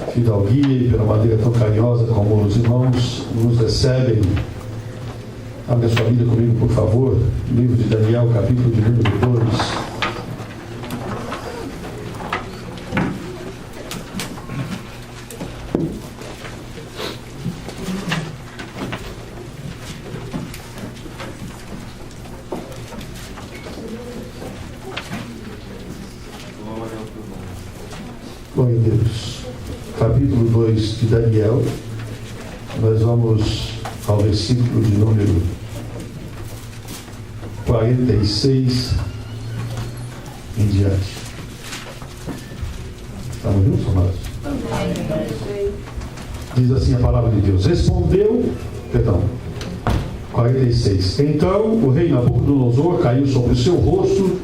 fidalguia e pela maneira tão carinhosa como os irmãos nos recebem. Abre a sua Bíblia comigo, por favor. Livro de Daniel, capítulo de número 2. Glória a Deus. Capítulo 2 de Daniel. Nós vamos ao versículo de número 46 em diante. Estamos juntos, amados? Diz assim a palavra de Deus. 46. Então o rei Nabucodonosor caiu sobre o seu rosto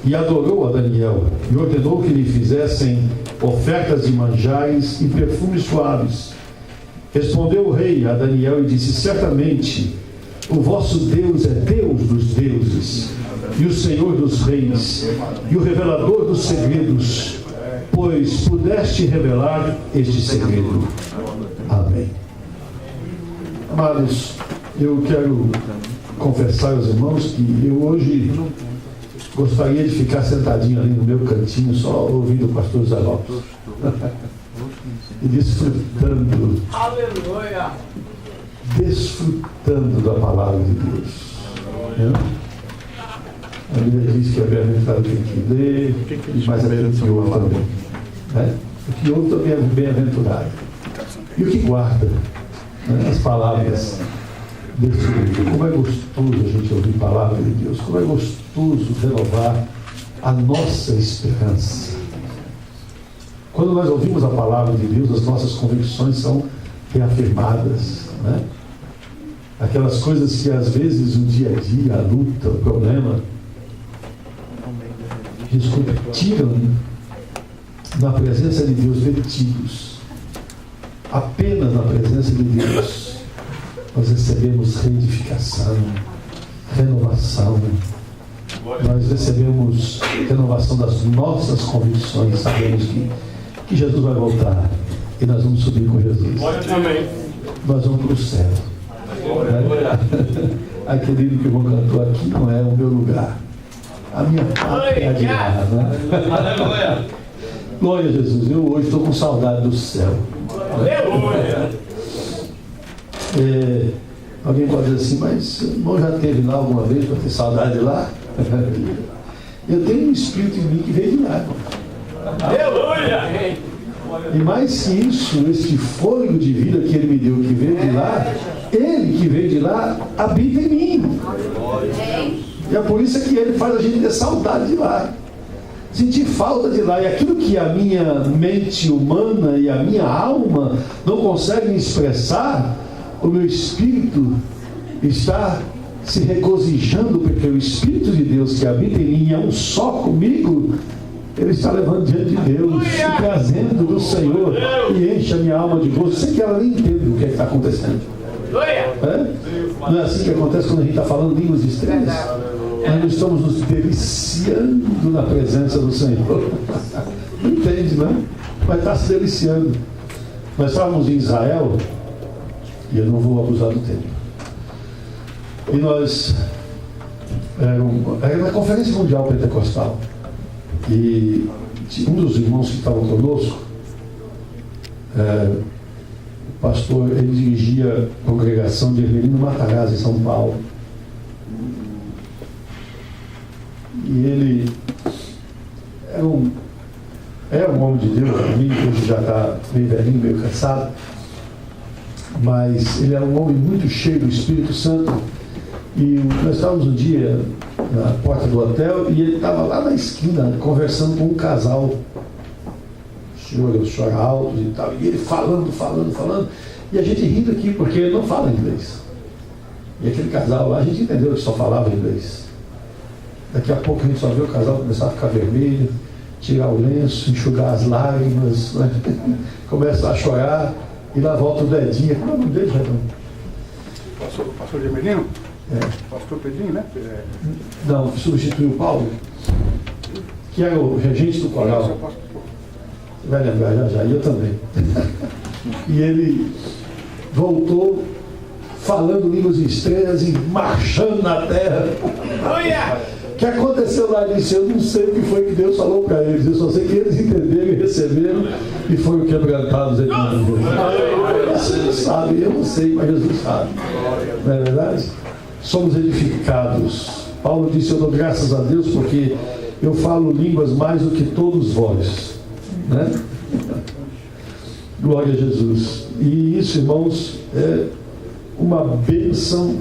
e adorou a Daniel, e ordenou que lhe fizessem ofertas de manjares e perfumes suaves. Respondeu o rei a Daniel e disse: certamente o vosso Deus é Deus dos deuses, e o Senhor dos reis, e o revelador dos segredos, pois pudeste revelar este segredo. Amém. Amados, eu quero confessar aos irmãos que eu hoje gostaria de ficar sentadinho ali no meu cantinho, só ouvindo o pastor Zé Lopes. E desfrutando. Aleluia! Desfrutando da palavra de Deus. A Bíblia diz que a bem-aventurado tem que ler, mas aquele que ouve também. O que ouve também é bem-aventurado. E o que guarda as palavras desse livro. Como é gostoso a gente ouvir a palavra de Deus. Como é gostoso renovar a nossa esperança. Quando nós ouvimos a palavra de Deus, as nossas convicções são reafirmadas, né? Aquelas coisas que às vezes o dia a dia, a luta, o problema, tiram na presença de Deus vertidos. Apenas na presença de Deus nós recebemos reedificação, renovação. Nós recebemos renovação das nossas convicções. Sabemos que Jesus vai voltar e nós vamos subir com Jesus. Nós vamos para o céu. Aquele livro que o irmão cantou aqui não é o meu lugar. A minha pátria é de lá, né? Glória a Jesus. Eu hoje estou com saudade do céu. Alguém pode dizer assim, mas o irmão já esteve lá alguma vez para ter saudade de lá? Eu tenho um espírito em mim que veio de lá. Aleluia! E mais que isso, este fôlego de vida que ele me deu, que veio de lá, ele que veio de lá, habita em mim. E é por isso que ele faz a gente ter saudade de lá. Sentir falta de lá. E aquilo que a minha mente humana e a minha alma não conseguem expressar, o meu espírito está se regozijando, porque o Espírito de Deus que habita em mim é um só comigo. Ele está levando diante de Deus, e trazendo do Senhor, e enche a minha alma de gozo, sem que ela nem entenda o que está acontecendo. Não é assim que acontece quando a gente está falando línguas estranhas? Nós estamos nos deliciando na presença do Senhor. Não entende, né? Mas está se deliciando. Nós estávamos em Israel, e eu não vou abusar do tempo. E nós era na Conferência Mundial Pentecostal. E um dos irmãos que estavam conosco, o pastor, ele dirigia a congregação de Hermelino Matarazzo, em São Paulo. E ele é um homem de Deus, para mim, que hoje já está meio velhinho, meio cansado. Mas ele era um homem muito cheio do Espírito Santo. E nós estávamos um dia na porta do hotel e ele estava lá na esquina conversando com um casal. Chora alto e tal. E ele falando. E a gente rindo aqui porque ele não fala inglês. E aquele casal lá, a gente entendeu que só falava inglês. Daqui a pouco a gente só viu o casal começar a ficar vermelho, tirar o lenço, enxugar as lágrimas, né? Começa a chorar. E lá volta o dedinho. Como é o nome dele, Redão? Pastor Gemelino? Pastor Pedrinho, né? Não, substituiu o Paulo, que era o regente do coral. vai lembrar já, e eu também. E ele voltou falando línguas estranhas e marchando na terra. O que aconteceu lá? Ele disse: eu não sei o que foi que Deus falou para eles, eu só sei que eles entenderam e receberam, e foram quebrantados em nome de Deus. Você não sabe, eu não sei, mas Jesus sabe. Não é verdade? Somos edificados. Paulo disse: eu dou graças a Deus porque eu falo línguas mais do que todos vós, né? Glória a Jesus. E isso, irmãos, é uma bênção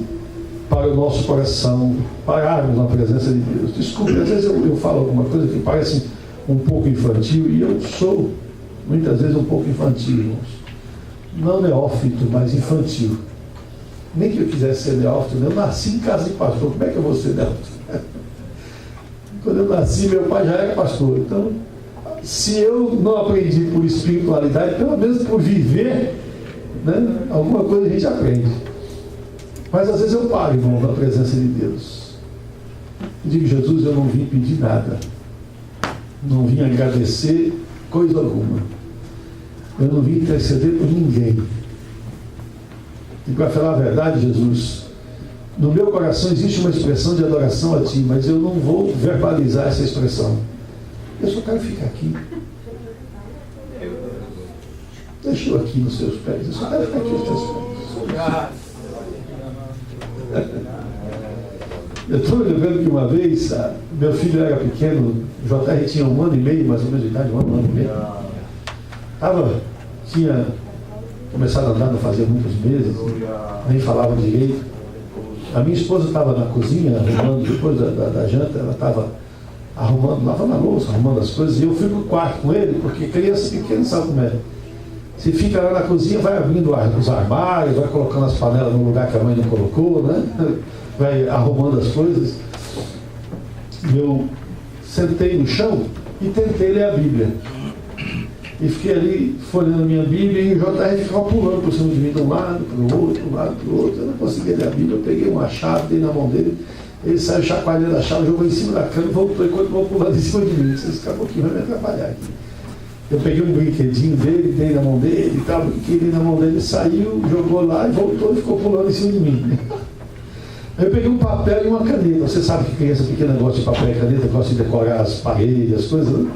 para o nosso coração, pararmos na presença de Deus. Desculpe, às vezes eu falo alguma coisa que parece um pouco infantil, e eu sou muitas vezes um pouco infantil, irmãos. Não neófito, mas infantil. Nem que eu quisesse ser neófito, eu nasci em casa de pastor. Como é que eu vou ser neófito? Quando eu nasci, meu pai já era pastor. Então, se eu não aprendi por espiritualidade, pelo menos por viver, né, alguma coisa a gente aprende. Mas às vezes eu paro, irmão, na presença de Deus. Eu digo: Jesus, eu não vim pedir nada. Não vim agradecer coisa alguma. Eu não vim interceder por ninguém. E para falar a verdade, Jesus, no meu coração existe uma expressão de adoração a Ti, mas eu não vou verbalizar essa expressão. Eu só quero ficar aqui. Deixa eu aqui nos seus pés. Eu só quero ficar aqui nos teus pés. Eu estou me lembrando que uma vez, meu filho era pequeno, o JR tinha 1 ano e meio, mais ou menos de idade, 1 ano e meio. Tinha começado a andar não fazia muitos meses, nem falava direito. A minha esposa estava na cozinha, arrumando, depois da janta, ela estava arrumando, lavando a louça, arrumando as coisas, e eu fui para o quarto com ele, porque criança pequena sabe como é. Você fica lá na cozinha, vai abrindo os armários, vai colocando as panelas no lugar que a mãe não colocou, né? Vai arrumando as coisas. Eu sentei no chão e tentei ler a Bíblia. E fiquei ali folheando a minha Bíblia, e o JR ficava pulando por cima de mim, de um lado para o outro, de um lado para o outro. Eu não conseguia ler a Bíblia. Eu peguei uma chave, dei na mão dele, ele saiu chacoalhando a chave, jogou em cima da cama e voltou, enquanto eu pulando em cima de mim. Vocês acabou que vai me atrapalhar aqui. Eu peguei um brinquedinho dele, dei na mão dele e tal, brinquedinho na mão dele, saiu, jogou lá e voltou e ficou pulando em cima de mim. Eu peguei um papel e uma caneta. Você sabe que criança pequena gosta de papel e caneta, gosta de decorar as paredes, as coisas, né?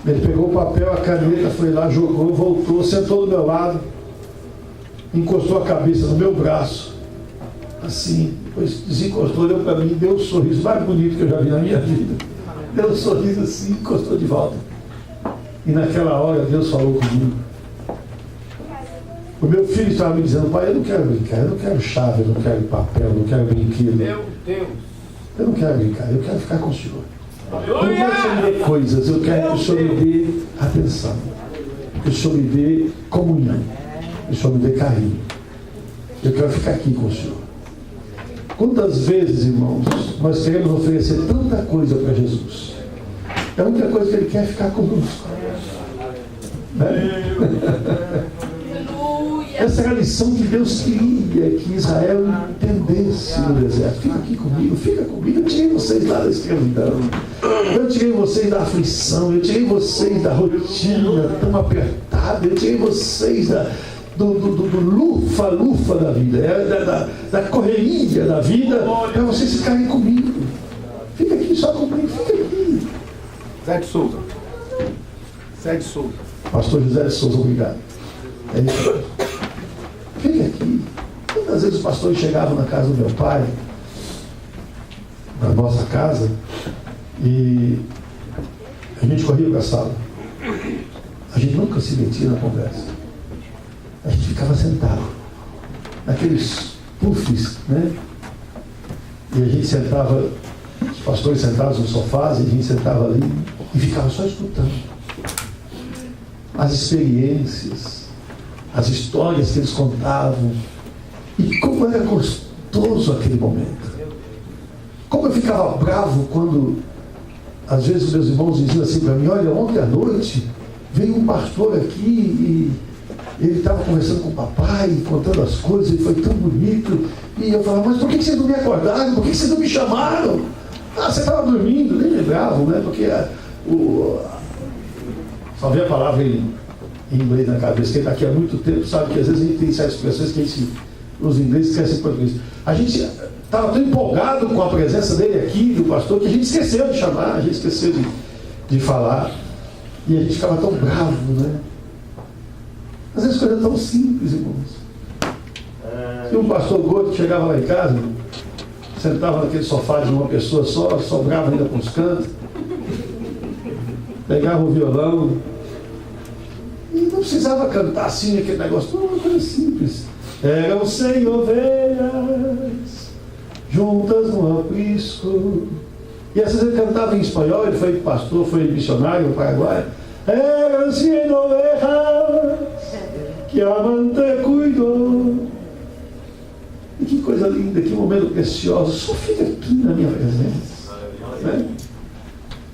Ele pegou o papel, a caneta, foi lá, jogou, voltou, sentou do meu lado, encostou a cabeça no meu braço, assim, depois desencostou, olhou para mim, deu um sorriso mais bonito que eu já vi na minha vida. Deu um sorriso assim, encostou de volta. E naquela hora Deus falou comigo. O meu filho estava me dizendo: pai, eu não quero brincar, eu não quero chave, eu não quero papel, eu não quero brinquedo. Meu Deus! Eu não quero brincar, eu quero ficar com o Senhor. Eu não quero que o Senhor me dê coisas, eu quero que o Senhor me dê atenção, que o Senhor me dê comunhão, que o Senhor me dê carinho. Eu quero ficar aqui com o Senhor. Quantas vezes, irmãos, nós queremos oferecer tanta coisa para Jesus? A única coisa que Ele quer é ficar conosco. Essa era a lição que Deus queria que Israel entendesse no deserto. Fica aqui comigo, fica comigo. Eu tirei vocês lá da escravidão, eu tirei vocês da aflição, eu tirei vocês da rotina tão apertada, eu tirei vocês do lufa-lufa da vida, da correria da vida, para vocês ficarem comigo. Fica aqui só comigo, fica aqui. Zé de Souza. Zé de Souza. Pastor José de Souza, obrigado. É isso. Fica aqui. Quantas vezes os pastores chegavam na casa do meu pai, na nossa casa, e a gente corria para a sala. A gente nunca se metia na conversa. A gente ficava sentado, naqueles puffs, né? E a gente sentava, os pastores sentados nos sofás, e a gente sentava ali e ficava só escutando as experiências, as histórias que eles contavam, e como era gostoso aquele momento. Como eu ficava bravo quando às vezes meus irmãos diziam assim para mim: olha, ontem à noite veio um pastor aqui e ele estava conversando com o papai, contando as coisas, e foi tão bonito. E eu falava: mas por que vocês não me acordaram? Por que vocês não me chamaram? Ah, você estava dormindo, nem lembravam, né? Porque Só vem a palavra em inglês na cabeça. Quem está aqui há muito tempo sabe que às vezes a gente tem certas expressões que a gente, os ingleses esquecem em português. A gente estava tão empolgado com a presença dele aqui, do pastor, que a gente esqueceu de chamar, a gente esqueceu de falar. E a gente ficava tão bravo, né? Às vezes coisa tão simples, irmãos. E um pastor gordo chegava lá em casa, sentava naquele sofá de uma pessoa só, sobrava ainda com os cantos, pegava o violão e não precisava cantar assim aquele negócio, não, uma coisa simples. Eram 100 ovelhas juntas no aprisco. E às vezes ele cantava em espanhol, ele foi pastor, foi missionário no Paraguai. Eram 100 ovelhas que amante cuidou. E que coisa linda, que momento precioso. Só fica aqui na minha presença, né?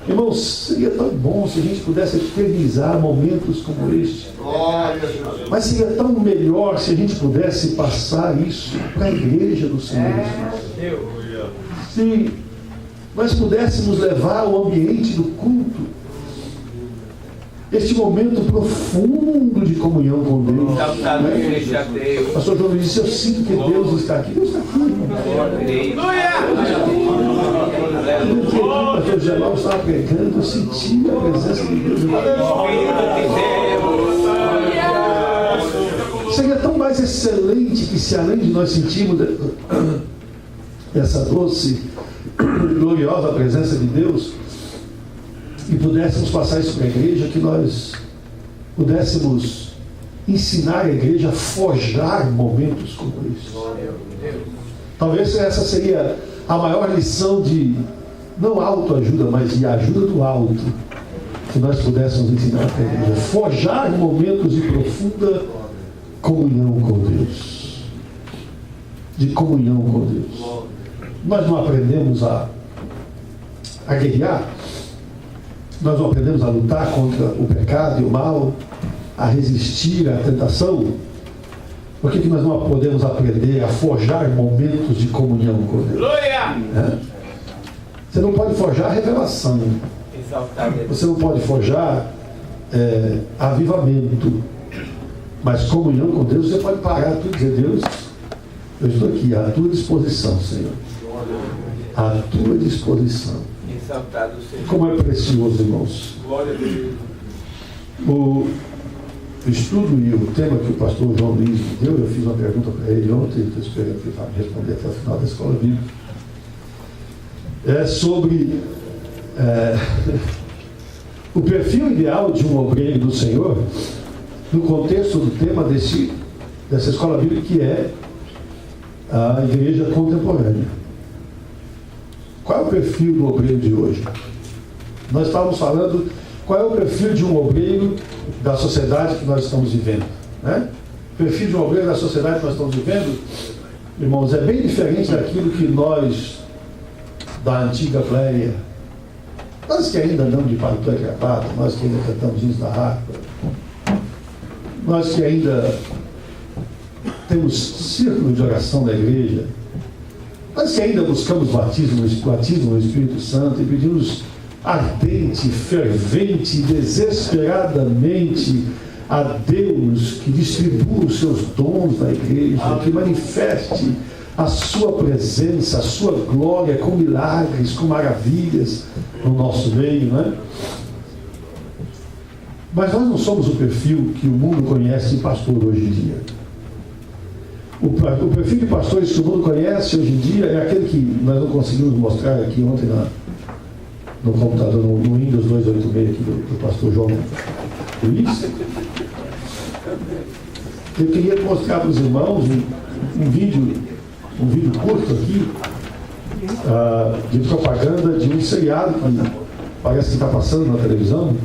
Irmãos, seria tão bom se a gente pudesse eternizar momentos como este. Mas seria tão melhor se a gente pudesse passar isso para a igreja do Senhor Jesus. Se nós pudéssemos levar o ambiente do culto, este momento profundo de comunhão com Deus. Né? Pastor João disse, eu sinto que Deus está aqui. Deus está aqui. O pastor Gelal estava pregando, eu senti a presença de Deus. Seria tão mais excelente que, se além de nós sentirmos essa doce, gloriosa presença de Deus, e pudéssemos passar isso para a igreja, que nós pudéssemos ensinar a igreja a forjar momentos como esse. Talvez essa seria a maior lição de, não autoajuda, mas de ajuda do alto, que nós pudéssemos ensinar para a igreja. Forjar momentos de profunda comunhão com Deus. De comunhão com Deus. Nós não aprendemos a guerrear. Nós não aprendemos a lutar contra o pecado e o mal, a resistir à tentação. Por que nós não podemos aprender a forjar momentos de comunhão com Deus? É? Você não pode forjar revelação. Você não pode forjar avivamento. Mas comunhão com Deus, você pode parar tudo e dizer, Deus, eu estou aqui à tua disposição, Senhor. À tua disposição. Como é precioso, irmãos. O estudo e o tema que o pastor João Luiz me deu, eu fiz uma pergunta para ele ontem, estou esperando que ele vá me responder até o final da escola bíblica. É sobre o perfil ideal de um obreiro do Senhor, no contexto do tema dessa escola bíblica, que é a igreja contemporânea. Qual é o perfil do obreiro de hoje? Nós estávamos falando qual é o perfil de um obreiro da sociedade que nós estamos vivendo, né? O perfil de um obreiro da sociedade que nós estamos vivendo, irmãos, é bem diferente daquilo que nós, da antiga pleia, nós que ainda andamos de paletó e gravata, nós que ainda cantamos hinos da harpa, nós que ainda temos círculo de oração da igreja, nós que ainda buscamos batismo no Espírito Santo e pedimos ardente, fervente, desesperadamente a Deus que distribua os seus dons na igreja, que manifeste a sua presença, a sua glória com milagres, com maravilhas no nosso meio, não é? Mas nós não somos o perfil que o mundo conhece de pastor hoje em dia. O perfil de pastores que o mundo conhece hoje em dia é aquele que nós não conseguimos mostrar aqui ontem no computador, no Windows 286 aqui do pastor João Luiz. Eu queria mostrar para os irmãos um vídeo curto aqui de propaganda de um seriado que parece que está passando na televisão.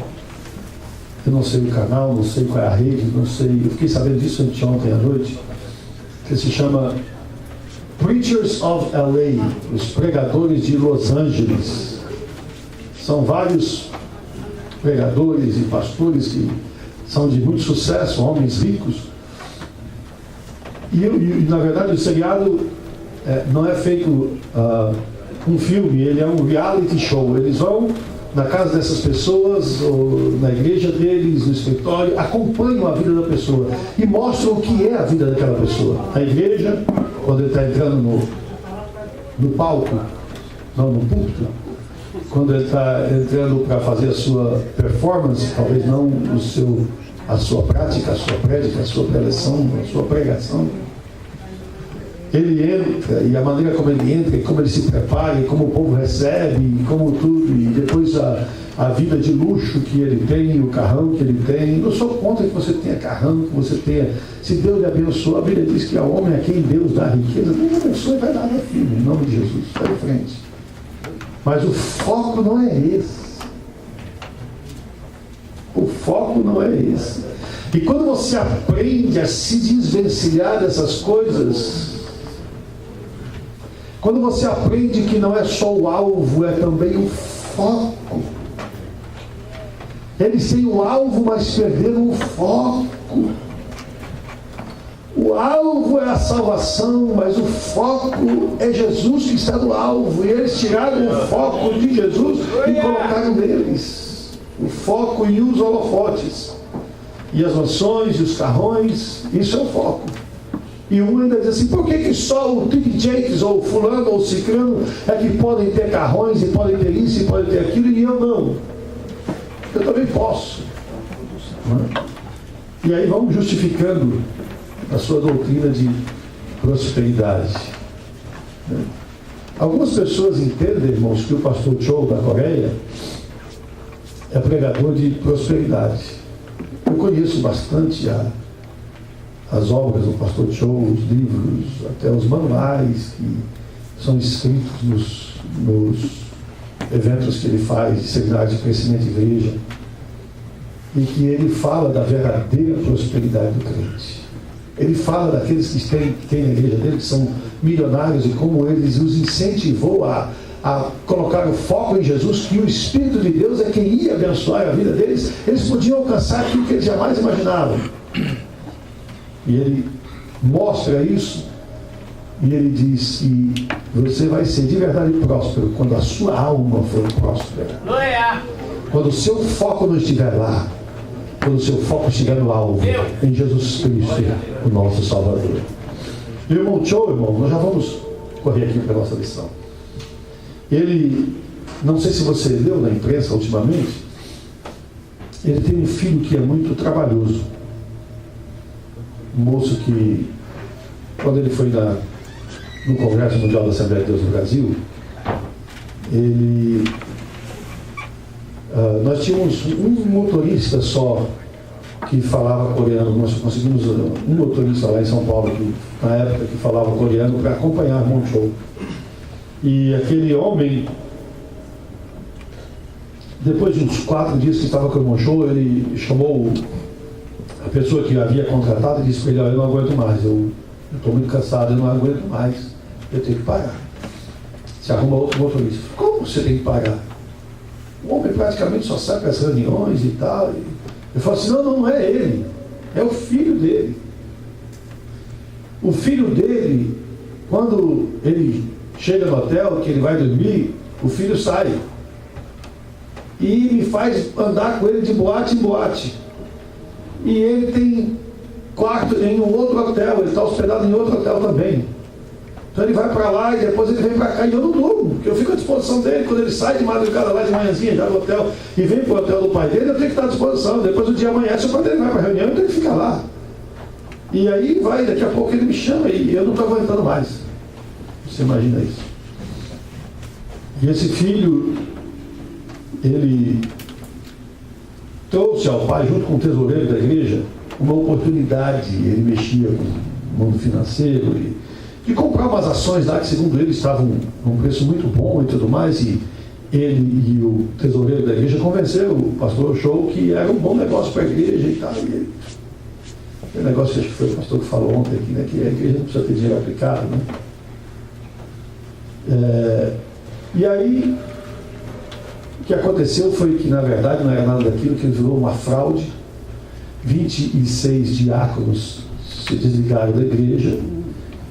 Eu não sei o canal, não sei qual é a rede, não sei. Eu fiquei sabendo disso ontem à noite. Que se chama Preachers of LA, os pregadores de Los Angeles. São vários pregadores e pastores que são de muito sucesso, homens ricos. E na verdade o seriado não é feito um filme, ele é um reality show. Eles vão na casa dessas pessoas, ou na igreja deles, no escritório, acompanham a vida da pessoa e mostram o que é a vida daquela pessoa. A igreja, quando ele está entrando no palco, não no púlpito, quando ele está entrando para fazer a sua performance, talvez não a sua prática, a sua prédica, a sua preleção, a sua pregação, ele entra, e a maneira como ele entra, e como ele se prepara, e como o povo recebe, e como tudo, e depois a vida de luxo que ele tem, o carrão que ele tem. Não sou contra que você tenha carrão, que você tenha, se Deus lhe abençoa, a Bíblia diz que ao homem a quem Deus dá riqueza, Deus abençoa e vai dar, meu filho, em nome de Jesus, vai em frente. Mas o foco não é esse. O foco não é esse. E quando você aprende a se desvencilhar dessas coisas, quando você aprende que não é só o alvo, é também o foco. Eles têm o alvo, mas perderam o foco. O alvo é a salvação, mas o foco é Jesus que está no alvo. E eles tiraram o foco de Jesus e colocaram neles o foco e os holofotes. E as mansões e os carrões, isso é o foco. E um ainda diz assim, por que só o T.D. Jakes, ou fulano, ou ciclano, é que podem ter carrões, e podem ter isso, e podem ter aquilo, e eu não? Eu também posso. E aí vamos justificando a sua doutrina de prosperidade. Algumas pessoas entendem, irmãos, que o pastor Cho da Coreia é pregador de prosperidade. Eu conheço bastante as obras do pastor Cho, os livros, até os manuais que são escritos nos eventos que ele faz, de seminários de crescimento de igreja, e que ele fala da verdadeira prosperidade do crente. Ele fala daqueles que têm na igreja dele, que são milionários, e como eles os incentivou a colocar o foco em Jesus, que o Espírito de Deus é quem ia abençoar a vida deles. Eles podiam alcançar aquilo que eles jamais imaginavam. E ele mostra isso, e ele diz que você vai ser de verdade próspero quando a sua alma for próspera. Quando o seu foco não estiver lá, quando o seu foco estiver no alvo, em Jesus Cristo, o nosso Salvador. Irmão Cho, irmão, nós já vamos correr aqui para a nossa lição. Ele, não sei se você leu na imprensa ultimamente, ele tem um filho que é muito trabalhoso. Um moço que, quando ele foi no Congresso Mundial da Assembleia de Deus no Brasil, nós tínhamos um motorista só que falava coreano. Nós conseguimos um motorista lá em São Paulo, na época, que falava coreano, para acompanhar o irmão Cho. E aquele homem, depois de uns 4 dias que estava com o irmão Cho, ele chamou a pessoa que havia contratado e disse para ele: eu não aguento mais, eu estou muito cansado, eu não aguento mais, eu tenho que parar. Se arruma outro motorista. Como você tem que parar? O homem praticamente só sai para as reuniões e tal. Ele fala assim: não é ele, é o filho dele. O filho dele, quando ele chega no hotel, que ele vai dormir, o filho sai e me faz andar com ele de boate em boate. E ele tem quarto em um outro hotel, ele está hospedado em outro hotel também. Então ele vai para lá e depois ele vem para cá, e eu não durmo, porque eu fico à disposição dele. Quando ele sai de madrugada lá de manhãzinha, já do hotel, e vem para o hotel do pai dele, eu tenho que estar à disposição. Depois o dia amanhece, o pai dele vai para a reunião, eu tenho que ficar lá. E aí vai, daqui a pouco ele me chama e eu não estou aguentando mais. Você imagina isso. E esse filho, ele trouxe ao pai, junto com o tesoureiro da igreja, uma oportunidade. Ele mexia com o mundo financeiro, de comprar umas ações lá que, segundo ele, estavam num preço muito bom e tudo mais, e ele e o tesoureiro da igreja convenceram o pastor Cho que era um bom negócio para a igreja e tal. E aquele negócio, acho que foi o pastor que falou ontem aqui, né, que a igreja não precisa ter dinheiro aplicado, né? E aí, o que aconteceu foi que, na verdade, não era nada daquilo, que ele virou uma fraude. 26 diáconos se desligaram da igreja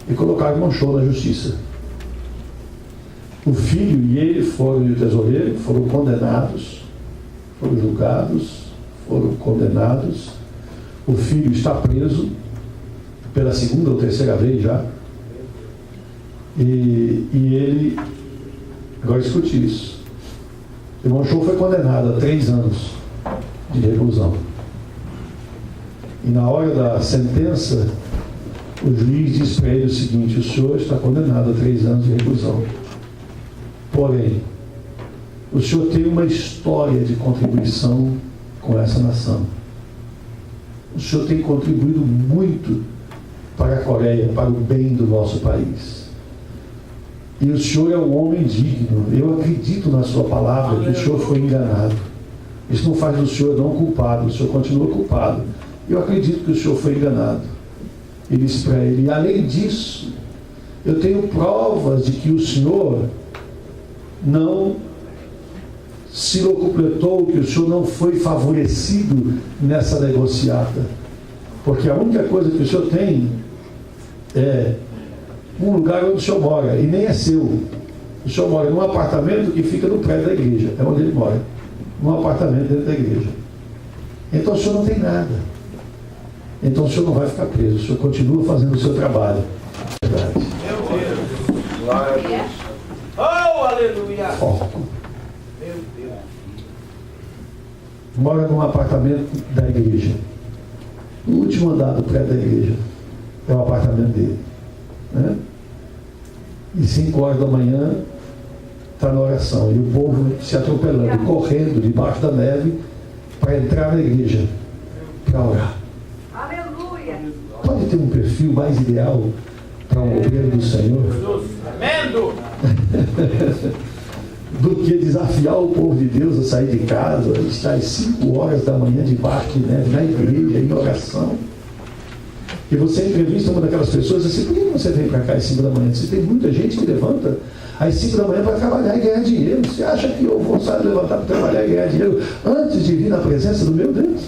e colocaram o irmão Cho na justiça. O filho e ele foram, e o tesoureiro, foram condenados, foram julgados, foram condenados. O filho está preso pela segunda ou terceira vez já. E ele, agora escute isso, o irmão Show foi condenado a 3 anos de reclusão. E na hora da sentença, o juiz diz para ele o seguinte: o senhor está condenado a 3 anos de reclusão. Porém, o senhor tem uma história de contribuição com essa nação. O senhor tem contribuído muito para a Coreia, para o bem do nosso país. E o senhor é um homem digno. Eu acredito na sua palavra que o senhor foi enganado. Isso não faz do senhor não culpado. O senhor continua culpado. Eu acredito que o senhor foi enganado. Ele disse para ele: e além disso, eu tenho provas de que o senhor não se locupletou, que o senhor não foi favorecido nessa negociata. Porque a única coisa que o senhor tem é um lugar onde o senhor mora, e nem é seu. O senhor mora num apartamento que fica no prédio da igreja, é onde ele mora, num apartamento dentro da igreja. Então o senhor não tem nada. Então o senhor não vai ficar preso, o senhor continua fazendo o seu trabalho. Verdade. Meu Deus. Glória a Deus. Oh, aleluia. Foco. Meu Deus. Mora num apartamento da igreja. O último andar do prédio da igreja é o apartamento dele, né? E 5 horas da manhã está na oração, e o povo se atropelando, correndo debaixo da neve para entrar na igreja para orar. Aleluia! Pode ter um perfil mais ideal para um obreiro do Senhor do que desafiar o povo de Deus a sair de casa, estar às 5 horas da manhã debaixo de neve na igreja, em oração. E você entrevista uma daquelas pessoas assim: por que você vem para cá às 5 da manhã? Você tem muita gente que levanta às 5 da manhã para trabalhar e ganhar dinheiro. Você acha que eu vou sair levantar para trabalhar e ganhar dinheiro antes de vir na presença do meu Deus?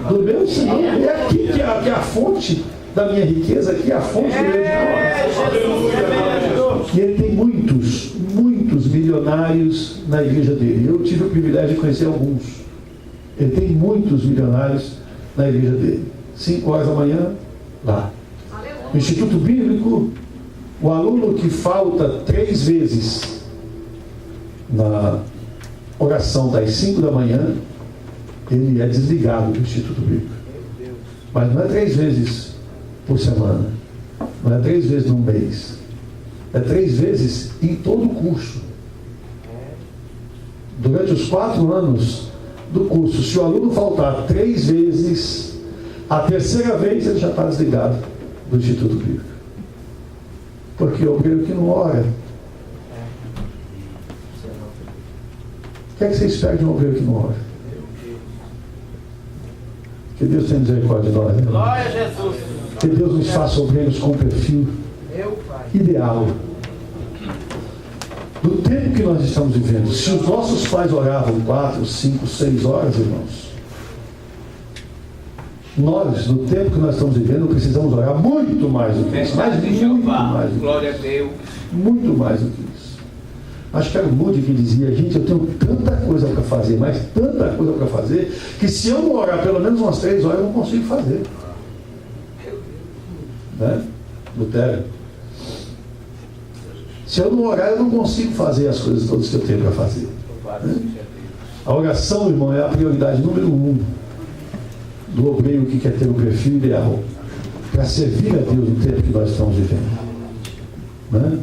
Do meu Senhor? É aqui que é a fonte da minha riqueza, aqui é a fonte do meu dinheiro. E ele tem muitos milionários na igreja dele. Eu tive o privilégio de conhecer alguns. Ele tem muitos milionários na igreja dele. 5 horas da manhã, lá. No Instituto Bíblico, o aluno que falta 3 vezes na oração das 5 da manhã, ele é desligado do Instituto Bíblico. Mas não é 3 vezes por semana, não é 3 vezes no mês, é 3 vezes em todo o curso. Durante os 4 anos do curso, se o aluno faltar 3 vezes, a 3ª vez ele já está desligado do Instituto Bíblico. Porque o obreiro que não ora. O que é que você espera de um obreiro que não ora? Que Deus tenha misericórdia de nós, né? Glória a Jesus. Que Deus nos faça obreiros com perfil ideal. Do tempo que nós estamos vivendo, se os nossos pais oravam 4, 5, 6 horas, irmãos, nós, no tempo que nós estamos vivendo, precisamos orar muito mais do que isso. Muito mais do que Glória a isso. Deus. Muito mais do que isso. Acho que era o Moody que dizia: gente, eu tenho tanta coisa para fazer, mas tanta coisa para fazer, que se eu não orar pelo menos umas 3 horas, eu não consigo fazer. Né? Lutero. Se eu não orar, eu não consigo fazer as coisas todas que eu tenho para fazer. Né? A oração, irmão, é a prioridade número 1 do obreiro que quer ter o perfil ideal para servir a Deus no tempo que nós estamos vivendo. Né?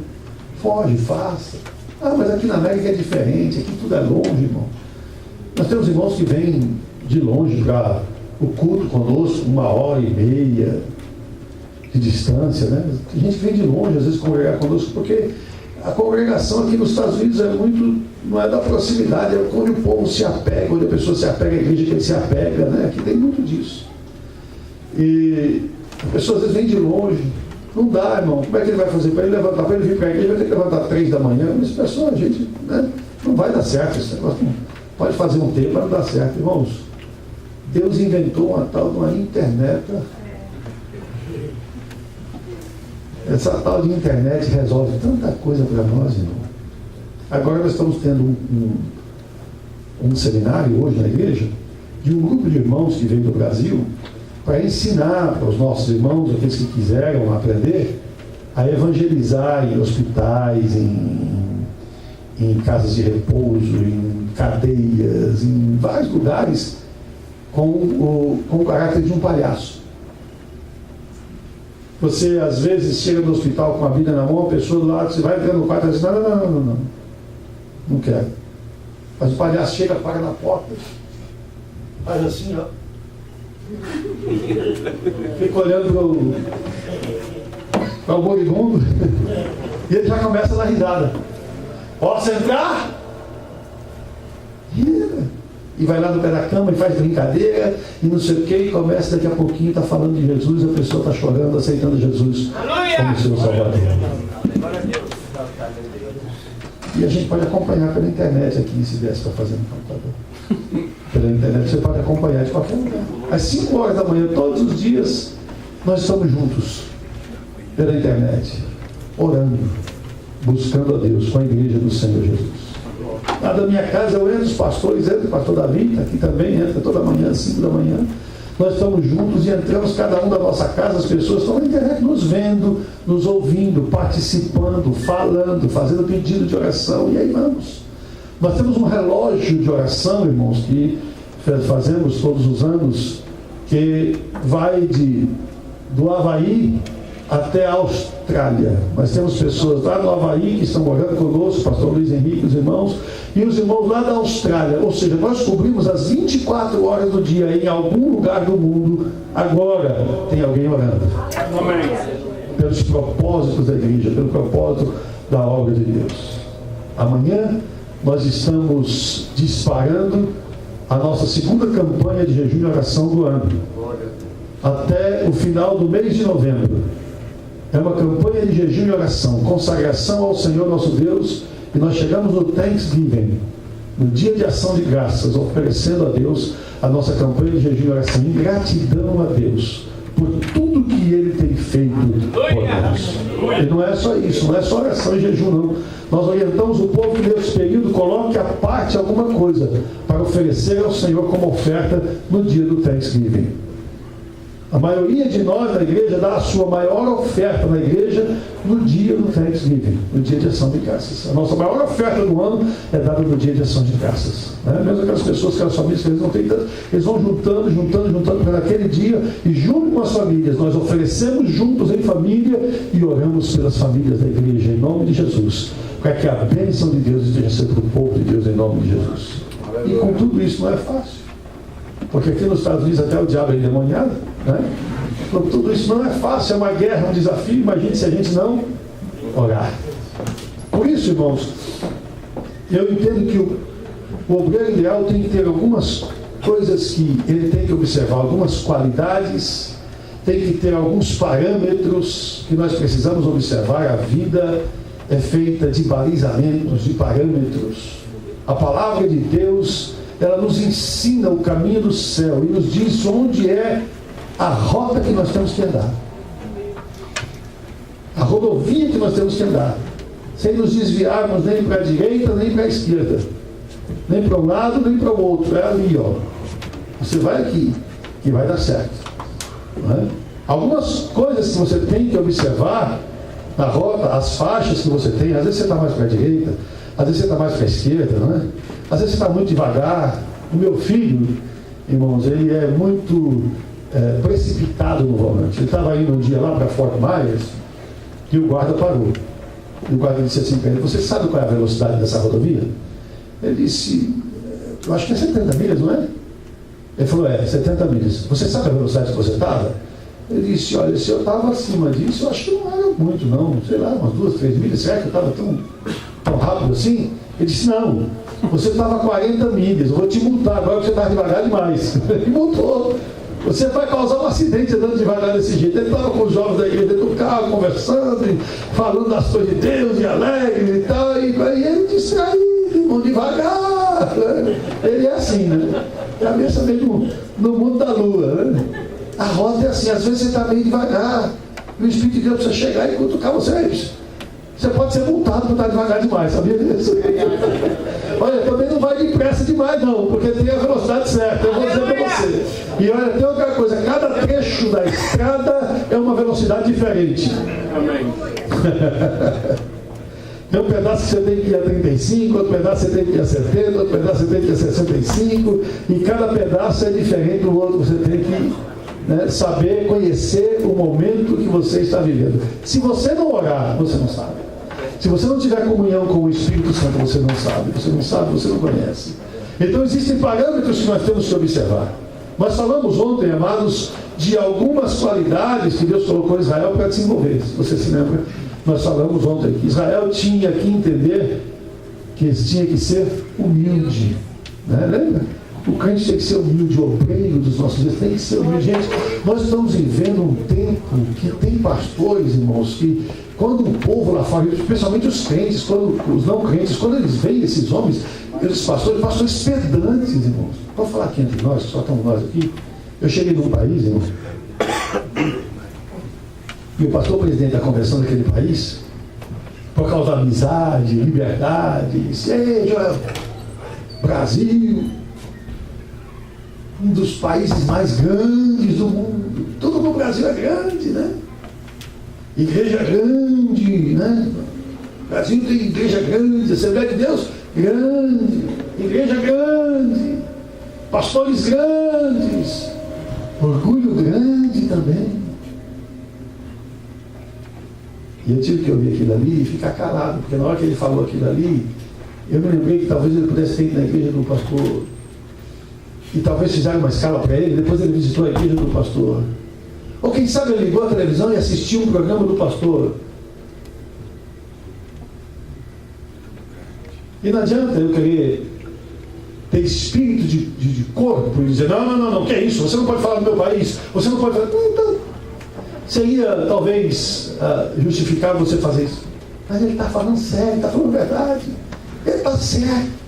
Foge, faça. Ah, mas aqui na América é diferente, aqui tudo é longe, irmão. Nós temos irmãos que vêm de longe para o culto conosco, 1h30 de distância, né? Tem gente que vem de longe, às vezes, congregar conosco, porque a congregação aqui nos Estados Unidos é muito, não é da proximidade, é onde o povo se apega, onde a pessoa se apega à igreja que ele se apega, né? Aqui tem muito disso. E a pessoa às vezes vem de longe. Não dá, irmão. Como é que ele vai fazer? Para ele levantar, para ele vir para a igreja, vai ter que levantar 3 da manhã. Mas pessoal, a gente, né? Não vai dar certo esse negócio. Não. Pode fazer um tempo, mas não dá certo. Irmãos, Deus inventou uma tal de uma internet. Essa tal de internet resolve tanta coisa para nós, irmão. Agora nós estamos tendo um seminário hoje na igreja, de um grupo de irmãos que veio do Brasil, para ensinar para os nossos irmãos, aqueles que quiseram aprender, a evangelizar em hospitais, em casas de repouso, em cadeias, em vários lugares, com o caráter de um palhaço. Você, às vezes, chega no hospital com a Bíblia na mão, a pessoa do lado, você vai entrando no quarto e diz, não quero. Mas o palhaço chega, para na porta, faz assim, ó. Fica olhando para o moribundo e ele já começa a dar risada. Posso entrar? E vai lá no pé da cama e faz brincadeira e não sei o que, e começa daqui a pouquinho, está falando de Jesus, a pessoa está chorando, aceitando Jesus como seu Salvador. E a gente pode acompanhar pela internet aqui, se desse para fazer no computador. Pela internet você pode acompanhar de qualquer lugar. Às 5 horas da manhã, todos os dias, nós estamos juntos, pela internet, orando, buscando a Deus, com a igreja do Senhor Jesus. Lá da minha casa eu entro, os pastores entram, o pastor Davi está aqui também, entra toda manhã, às 5 da manhã. Nós estamos juntos e entramos, cada um da nossa casa, as pessoas estão na internet nos vendo, nos ouvindo, participando, falando, fazendo pedido de oração, e aí vamos. Nós temos um relógio de oração, irmãos, que fazemos todos os anos, que vai do Havaí até a Austrália. Nós temos pessoas lá no Havaí que estão orando conosco, o pastor Luiz Henrique, os irmãos, e os irmãos lá da Austrália. Ou seja, nós cobrimos as 24 horas do dia em algum lugar do mundo. Agora tem alguém orando. Amém. Pelos propósitos da igreja, pelo propósito da obra de Deus. Amanhã nós estamos disparando a nossa segunda campanha de jejum e oração do ano. Até o final do mês de novembro. É uma campanha de jejum e oração, consagração ao Senhor nosso Deus, e nós chegamos no Thanksgiving, no dia de ação de graças, oferecendo a Deus a nossa campanha de jejum e oração, em gratidão a Deus, por tudo que Ele tem feito por nós. E não é só isso, não é só oração e jejum não. Nós orientamos o povo que nesse período coloque à parte alguma coisa, para oferecer ao Senhor como oferta no dia do Thanksgiving. A maioria de nós na igreja dá a sua maior oferta na igreja no dia do Thanksgiving, no dia de ação de graças. A nossa maior oferta do ano é dada no dia de ação de graças. Mesmo aquelas pessoas, aquelas famílias que eles não têm tanto, eles vão juntando para naquele dia, e junto com as famílias, nós oferecemos juntos em família e oramos pelas famílias da igreja, em nome de Jesus, para que a bênção de Deus esteja sobre o povo de Deus, em nome de Jesus. E com tudo isso não é fácil. Porque aqui nos Estados Unidos até o diabo é endemoniado, né? Então, tudo isso não é fácil, é uma guerra, um desafio. Imagine se a gente não orar. Por isso, irmãos, eu entendo que o obreiro ideal tem que ter algumas coisas que ele tem que observar, algumas qualidades, tem que ter alguns parâmetros que nós precisamos observar. A vida é feita de balizamentos, de parâmetros. A palavra de Deus, ela nos ensina o caminho do céu e nos diz onde é a rota que nós temos que andar, a rodovia que nós temos que andar, sem nos desviarmos nem para a direita nem para a esquerda, nem para um lado nem para o outro. É ali, ó, você vai aqui que vai dar certo, não é? Algumas coisas que você tem que observar na rota, as faixas que você tem, às vezes você está mais para a direita, às vezes você está mais para a esquerda, não é? Às vezes você está muito devagar. O meu filho, irmãos, ele é muito precipitado no volante. Ele estava indo um dia lá para Fort Myers e o guarda parou. E o guarda disse assim para ele: você sabe qual é a velocidade dessa rodovia? Ele disse: eu acho que é 70 milhas, não é? Ele falou: 70 milhas. Você sabe a velocidade que você estava? Ele disse: olha, se eu estava acima disso, eu acho que não era muito, não. Sei lá, umas 2, 3 milhas. Será que eu estava tão rápido assim? Ele disse: não, você estava a 40 milhas, eu vou te multar agora porque você estava devagar demais. Ele multou. Você vai causar um acidente andando devagar desse jeito. Ele estava com os jovens da igreja dentro do carro, conversando, falando das coisas de Deus, e alegre e tal, e ele distraído, irmão, devagar. Ele é assim, né? Cabeça meio no mundo da lua, né? A rota é assim, às vezes você está meio devagar, e o Espírito de Deus precisa chegar e cutucar vocês. Você pode ser multado por estar devagar demais, sabia disso? Olha, também não vai depressa demais não, porque tem a velocidade certa, eu vou dizer para você. E olha, tem outra coisa, cada trecho da estrada é uma velocidade diferente. Amém. Tem um pedaço que você tem que ir a 35, outro pedaço você tem que ir a 70, outro pedaço você tem que ir a 65, e cada pedaço é diferente do outro, você tem que saber, conhecer o momento que você está vivendo. Se você não orar, você não sabe. Se você não tiver comunhão com o Espírito Santo, você não sabe, você não conhece. Então existem parâmetros que nós temos que observar. Nós falamos ontem, amados, de algumas qualidades que Deus colocou em Israel para desenvolver. Se você se lembra, nós falamos ontem que Israel tinha que entender que tinha que ser humilde. Lembra? O crente tem que ser humilde, o obreiro dos nossos dias tem que ser humilde. Gente, nós estamos vivendo um tempo que tem pastores, irmãos, que quando o povo lá fora, especialmente os crentes, os não crentes, quando eles veem esses homens, esses pastores pedantes, irmãos. Vamos falar aqui entre nós, só estamos nós aqui. Eu cheguei num país, irmão, e o pastor presidente da convenção daquele país, por causa da amizade, liberdade, disse: ei, Joel, Brasil, um dos países mais grandes do mundo. Tudo no Brasil é grande, né? Igreja grande, né? O Brasil tem igreja grande, Assembleia de Deus grande, igreja grande, pastores grandes, orgulho grande também. E eu tive que ouvir aquilo ali e ficar calado, porque na hora que ele falou aquilo ali, eu me lembrei que talvez ele pudesse ter ido na igreja do pastor, e talvez fizeram uma escala para ele, depois ele visitou a igreja do pastor. Ou quem sabe ele ligou a televisão e assistiu um programa do pastor. E não adianta eu querer ter espírito de corpo e dizer: não, que é isso? Você não pode falar do meu país, você não pode falar. Então, seria talvez justificar você fazer isso. Mas ele está falando sério, está falando verdade. Ele está certo.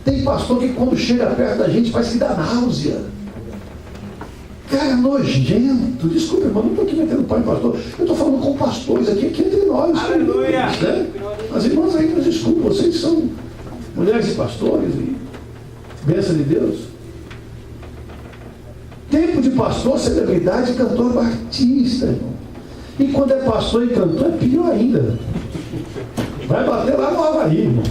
Tem pastor que quando chega perto da gente parece que dá náusea. Cara, nojento. Desculpa, irmão, não estou aqui metendo pau em pastor. Eu estou falando com pastores aqui entre nós. Aleluia! Né? As irmãs aí nos desculpem, vocês são mulheres e pastores. E bênção de Deus. Tempo de pastor, celebridade, cantor, artista, irmão. E quando é pastor e cantor, é pior ainda. Vai bater lá no Havaí, irmão.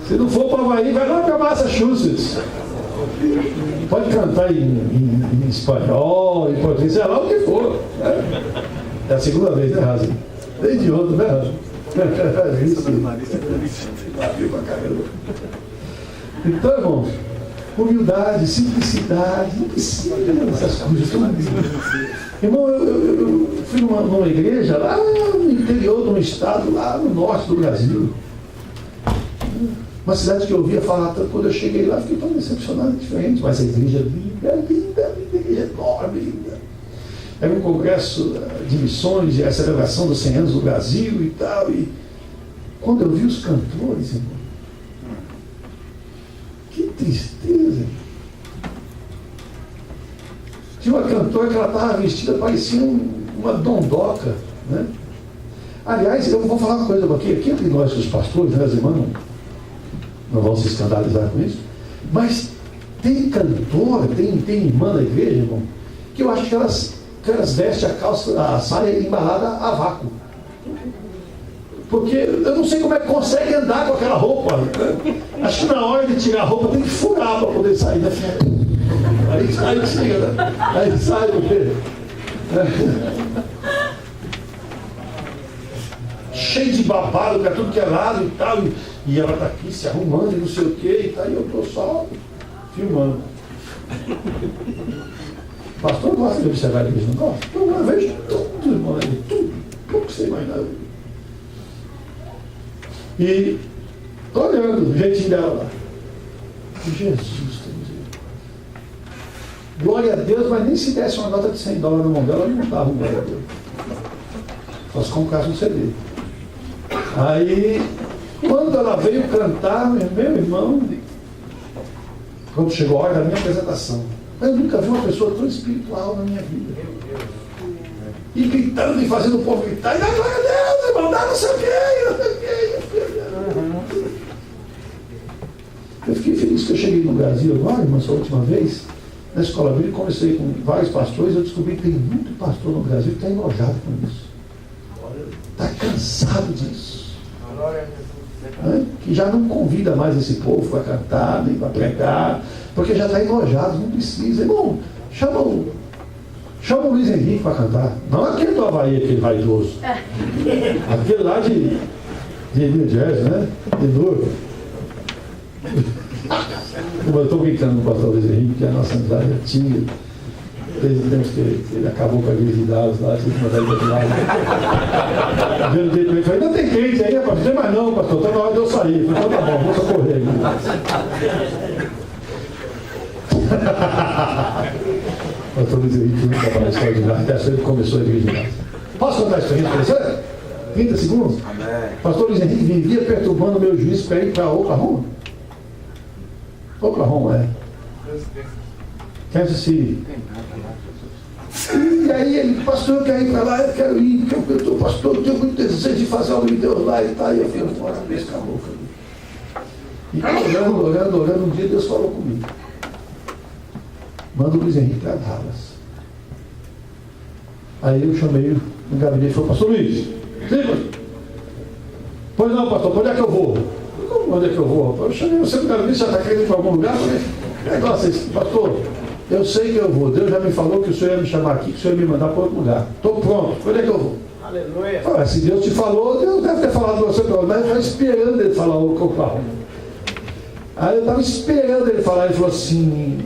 Se não for para o Havaí, vai lá para Massachusetts. Pode cantar em espanhol, em português, sei lá o que for. É a segunda vez, né, Razi? Nem de outro, né, Razi? Então, irmãos, humildade, simplicidade, não precisa dessas coisas. Irmão, eu fui numa igreja lá no interior de um estado, lá no norte do Brasil. Uma cidade que eu ouvia falar tanto, quando eu cheguei lá, fiquei tão decepcionado, diferente, mas a igreja linda, igreja enorme, linda. Era um congresso de missões, a celebração dos 100 anos do Brasil e tal. E quando eu vi os cantores, irmão, que tristeza. Tinha uma cantora que ela estava vestida, parecia uma dondoca, né? Aliás, eu vou falar uma coisa aqui entre nós, os pastores, né, as irmãs, não vão se escandalizar com isso, mas tem cantora, tem irmã da igreja, irmão, que eu acho que elas vestem a saia embalada a vácuo. Porque eu não sei como é que consegue andar com aquela roupa. Acho que na hora de tirar a roupa tem que furar para poder sair da festa. Aí chega, né? Aí sai o quê? Cheio de babado para tudo que é lado e tal. E ela está aqui se arrumando e não sei o quê. E tá, e eu estou só filmando. Pastor gosta de observar a igreja, não gosta? Então eu vejo tudo, irmão, tudo que você imaginar. E estou olhando o jeitinho dela lá. Jesus, glória a Deus, mas nem se desse uma nota de $100 na mão dela, não dava um glória a Deus. Só se comprasse um CD. Aí, quando ela veio cantar, meu irmão, quando chegou a hora da minha apresentação, Eu nunca vi uma pessoa tão espiritual na minha vida. E gritando e fazendo o povo gritar, e glória a Deus, irmão, dá não sei o quê. Eu fiquei feliz que eu cheguei no Brasil agora, irmão, essa última vez, na escola bíblica, conversei com vários pastores, eu descobri que tem muito pastor no Brasil que está enojado com isso. Está cansado disso. Né? Que já não convida mais esse povo para cantar, nem para pregar, porque já está enojado, não precisa. Irmão, chama o Luiz Henrique para cantar. Não aquele do Havaí, aquele vaidoso. Aquele lá de New Jersey, né? De Newark. Eu estou brincando com o pastor Luiz Henrique, que a nossa amizade é antiga. Desde o tempo que ele acabou com a igreja de Dallas lá, tive que mandar ele para lá. Vendo o jeito que ele falou, não tem crente aí, rapaz, não tem mais não, pastor, está na hora de eu sair. Eu falei, então tá bom, vou socorrer aí. Pastor Luiz Henrique nunca mais extraordinário, até ele começou a igreja de Dallas. Posso contar a experiência para você? 30 segundos? Amém. Pastor Luiz Henrique vivia perturbando o meu juiz para ir para Oklahoma. Oklahoma, é. Kansas City. E aí ele, pastor, eu quero ir para lá, eu quero ir, porque eu estou, pastor, eu tenho muito desejo de fazer algo de Deus lá e tal. E eu falei, fora desse caboclo. E orando, um dia Deus falou comigo. Manda o Luiz Henrique para Dallas. Aí eu chamei no gabinete e falei, pastor Luiz, sim, pastor. Pois não, pastor, onde é que eu vou? Onde é que eu vou? Eu chamei você no gabinete, já está querendo ir para algum lugar? Eu falei, negócio esse, pastor, eu sei que eu vou. Deus já me falou que o senhor ia me chamar aqui, que o senhor ia me mandar para outro lugar. Estou pronto. Onde é que eu vou? Aleluia. Falei, se Deus te falou, Deus deve ter falado para você, mas eu estava esperando ele falar o que eu falo. Aí eu estava esperando ele falar, ele falou assim,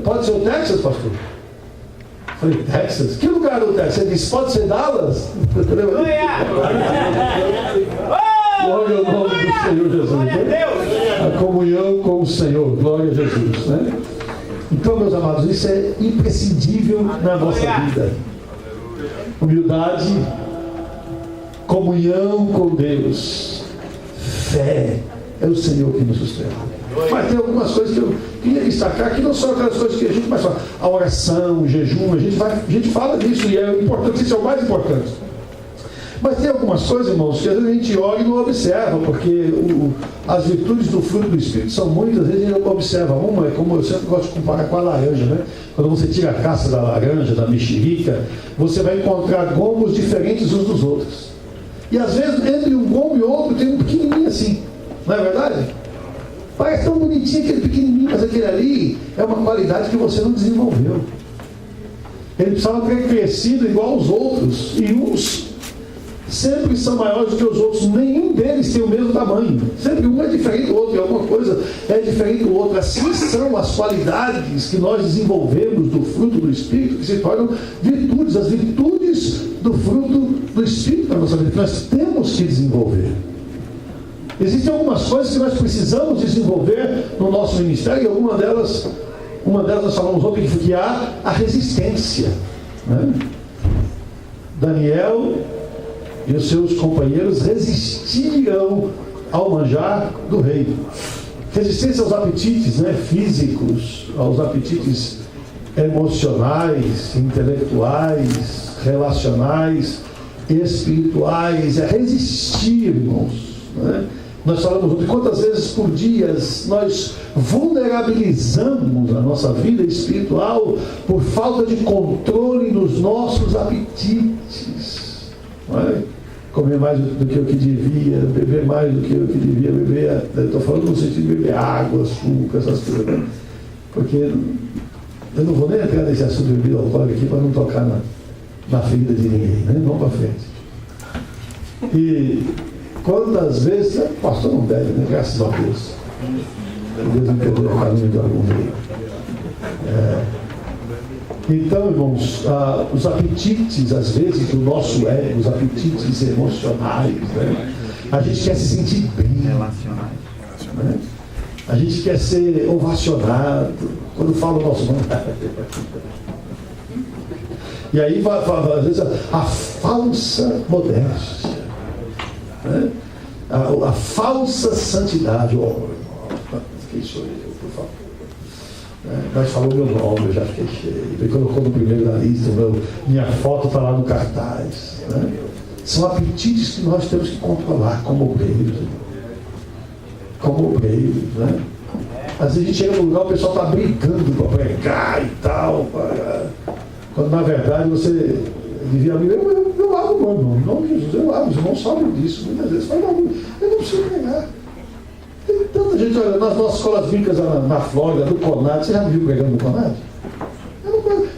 pode ser o Texas, pastor? Eu falei, Texas? Que lugar do Texas? Ele disse, pode ser Dallas? Glória ao nome do Senhor Jesus. Né? A comunhão com o Senhor. Glória a Jesus. Né? Então, meus amados, isso é imprescindível na nossa vida. Humildade, comunhão com Deus, fé. É o Senhor que nos sustenta. Mas tem algumas coisas que eu queria destacar, que não são aquelas coisas que a gente mais fala. A oração, o jejum, a gente fala disso e é importante, isso é o mais importante. Mas tem algumas coisas, irmãos, que às vezes a gente olha e não observa, porque as virtudes do fruto do Espírito são muitas, às vezes a gente não observa. Uma é como eu sempre gosto de comparar com a laranja, né? Quando você tira a casca da laranja, da mexerica, você vai encontrar gomos diferentes uns dos outros. E às vezes entre um gomo e outro tem um pequenininho assim, não é verdade? Parece tão bonitinho aquele pequenininho, mas aquele ali é uma qualidade que você não desenvolveu. Ele precisava ter crescido igual aos outros, e uns sempre são maiores do que os outros, nenhum deles tem o mesmo tamanho, sempre um é diferente do outro, e alguma coisa é diferente do outro. Assim são as qualidades que nós desenvolvemos do fruto do Espírito, que se tornam virtudes, as virtudes do fruto do Espírito na nossa vida, que nós temos que desenvolver. Existem algumas coisas que nós precisamos desenvolver no nosso ministério, e uma delas nós falamos ontem, que há a resistência, né? Daniel e os seus companheiros resistiram ao manjar do rei. Resistência aos apetites, né, físicos, aos apetites emocionais, intelectuais, relacionais, espirituais. É resistir, irmãos, né? Nós falamos de quantas vezes por dia nós vulnerabilizamos a nossa vida espiritual por falta de controle nos nossos apetites. Não é? Comer mais do que eu que devia, beber mais do que eu que devia beber. Estou falando no sentido de beber água, açúcar, essas coisas. Né? Porque eu não vou nem entrar nesse assunto de bebida alcoólica aqui para não tocar na ferida de ninguém. Né? Vamos para frente. E quantas vezes, o pastor não bebe, né? Graças a Deus. Deus me perdoe o caminho de algum meio. Então, irmãos, os apetites, às vezes, do nosso ego, os apetites emocionais, né? A gente quer se sentir bem. Né? A gente quer ser ovacionado. Quando fala o nosso nome. E aí, às vezes, a falsa modéstia. Né? A falsa santidade. Quem sou eu, por favor? Mas falou meu nome, eu já fiquei cheio. Ele colocou no primeiro da lista, minha foto está lá no cartaz. Né? São apetites que nós temos que controlar como obreiros. Como obreiros, né? Às vezes a gente chega no lugar, o pessoal está brigando para pregar e tal. Quando na verdade você devia abrir, eu abro, meu irmão. Em nome de Jesus, eu abro. Os irmãos sabem disso. Muitas vezes fala, não, eu não preciso pregar. Tem tanta gente, olha, nas nossas escolas bíblicas na Flórida, no Conad, você já me viu pregando no Conad?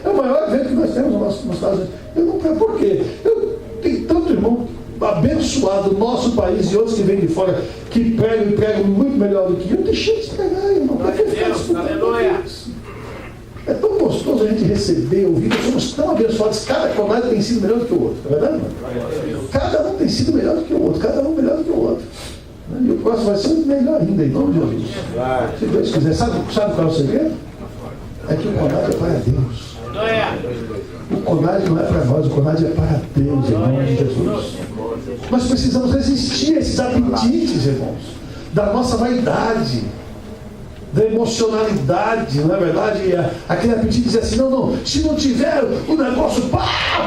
É o maior evento que nós temos nos Estados Unidos. Eu não prego. Por quê? Tem tanto irmão abençoado no nosso país e outros que vêm de fora que pregam e pregam muito melhor do que eu. Deixa de pregar, irmão. Para que ficar disputando isso? É tão gostoso a gente receber, ouvir. Nós somos tão abençoados. Cada Conad tem sido melhor do que o outro. É verdade? Cada um tem sido melhor do que o outro. Cada um melhor do que o outro. E o próximo vai ser melhor ainda, em nome de Jesus. Se Deus quiser. Sabe qual é o segredo? É que o Conad é para Deus. O Conad não é para nós, o Conad é para Deus, em nome de Jesus. Nós precisamos resistir a esses apetites, irmãos, da nossa vaidade, da emocionalidade, não é verdade? Aquele apetite diz assim, não, se não tiver o negócio,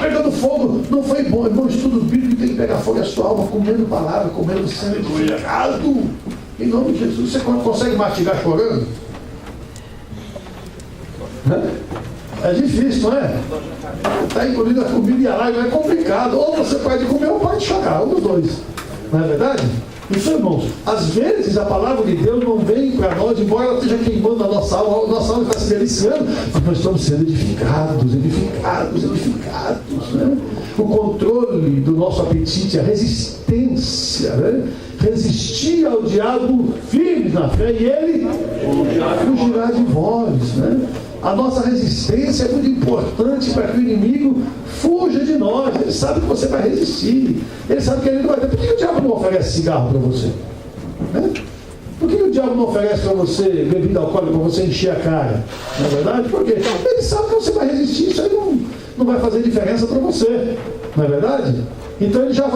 pegando fogo, não foi bom. Irmão, estudo bíblico tem que pegar fogo a sua alma, comendo palavra, comendo sangue do errado. Em nome de Jesus, você consegue mastigar chorando? É difícil, não é? Está engolindo a comida e a lágrima é complicado. Ou você pode comer ou pode chorar, um dos dois. Não é verdade? Isso, irmãos, às vezes a palavra de Deus não vem para nós, embora ela esteja queimando a nossa alma está se deliciando, mas nós estamos sendo edificados. Né? O controle do nosso apetite, a resistência, né? Resistir ao diabo firme na fé e ele fugirá de vós. Né? A nossa resistência é muito importante para que o inimigo fuja de nós. Ele sabe que você vai resistir. Ele sabe que ele não vai. Por que o diabo não oferece cigarro para você? Né? Por que o diabo não oferece para você bebida alcoólica para você encher a cara? Não é verdade? Porque ele sabe que você vai resistir. Isso aí não vai fazer diferença para você. Não é verdade? Então ele já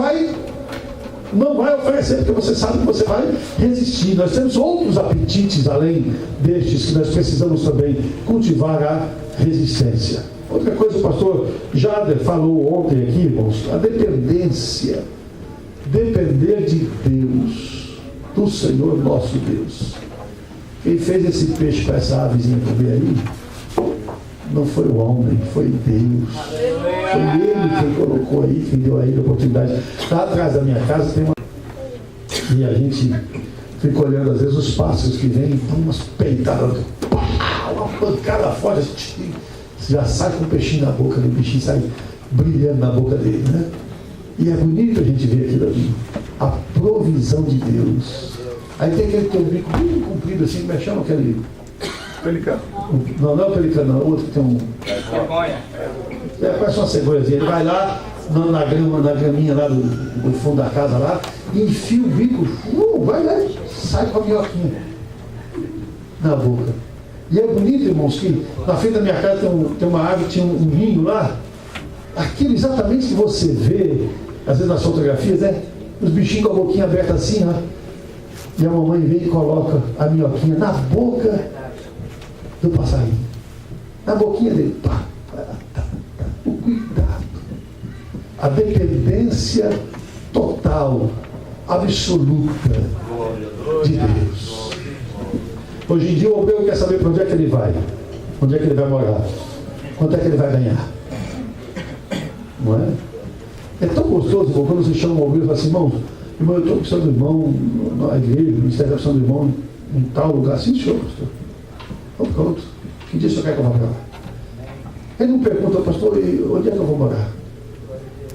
não vai oferecer, porque você sabe que você vai resistir. Nós temos outros apetites além destes que nós precisamos também cultivar a resistência. Outra coisa, o pastor Jader falou ontem aqui, irmãos, a dependência. Depender de Deus, do Senhor nosso Deus. Quem fez esse peixe para essa avezinha comer aí, não foi o homem, foi Deus. Foi Ele quem colocou aí, quem deu a ele a oportunidade. Lá atrás da minha casa tem uma... E a gente fica olhando às vezes os pássaros que vêm e dão umas peitadas, uma pancada forte, você já sai com o peixinho na boca, o bichinho sai brilhando na boca dele, né? E é bonito a gente ver aquilo ali. A provisão de Deus. Aí tem aquele teu bico bem comprido assim, como é que chama aquele... Pelicano. Não é o pelicano, não. O outro que tem um... Cegonha. Parece uma cegonhazinha. Ele vai lá na graminha lá do fundo da casa lá, enfia o bico, vai lá e sai com a minhoquinha na boca. E é bonito, irmãos, que na frente da minha casa tem uma árvore, tinha um ninho lá. Aquilo exatamente que você vê, às vezes nas fotografias, né? Os bichinhos com a boquinha aberta assim, ó. E a mamãe vem e coloca a minhoquinha na boca do passarinho. Na boquinha dele. Pá. O cuidado. A dependência total, absoluta de Deus. Hoje em dia o obreiro quer saber para onde é que ele vai. Onde é que ele vai morar. Quanto é que ele vai ganhar. Não é? É tão gostoso, irmão, quando você chama um obreiro e fala assim, irmão, eu estou precisando do irmão na igreja, o ministério está precisando do irmão em tal lugar. Sim, senhor, pastor. Então pronto. Que dia o senhor quer que eu vá para lá? Ele não pergunta, pastor, onde é que eu vou morar?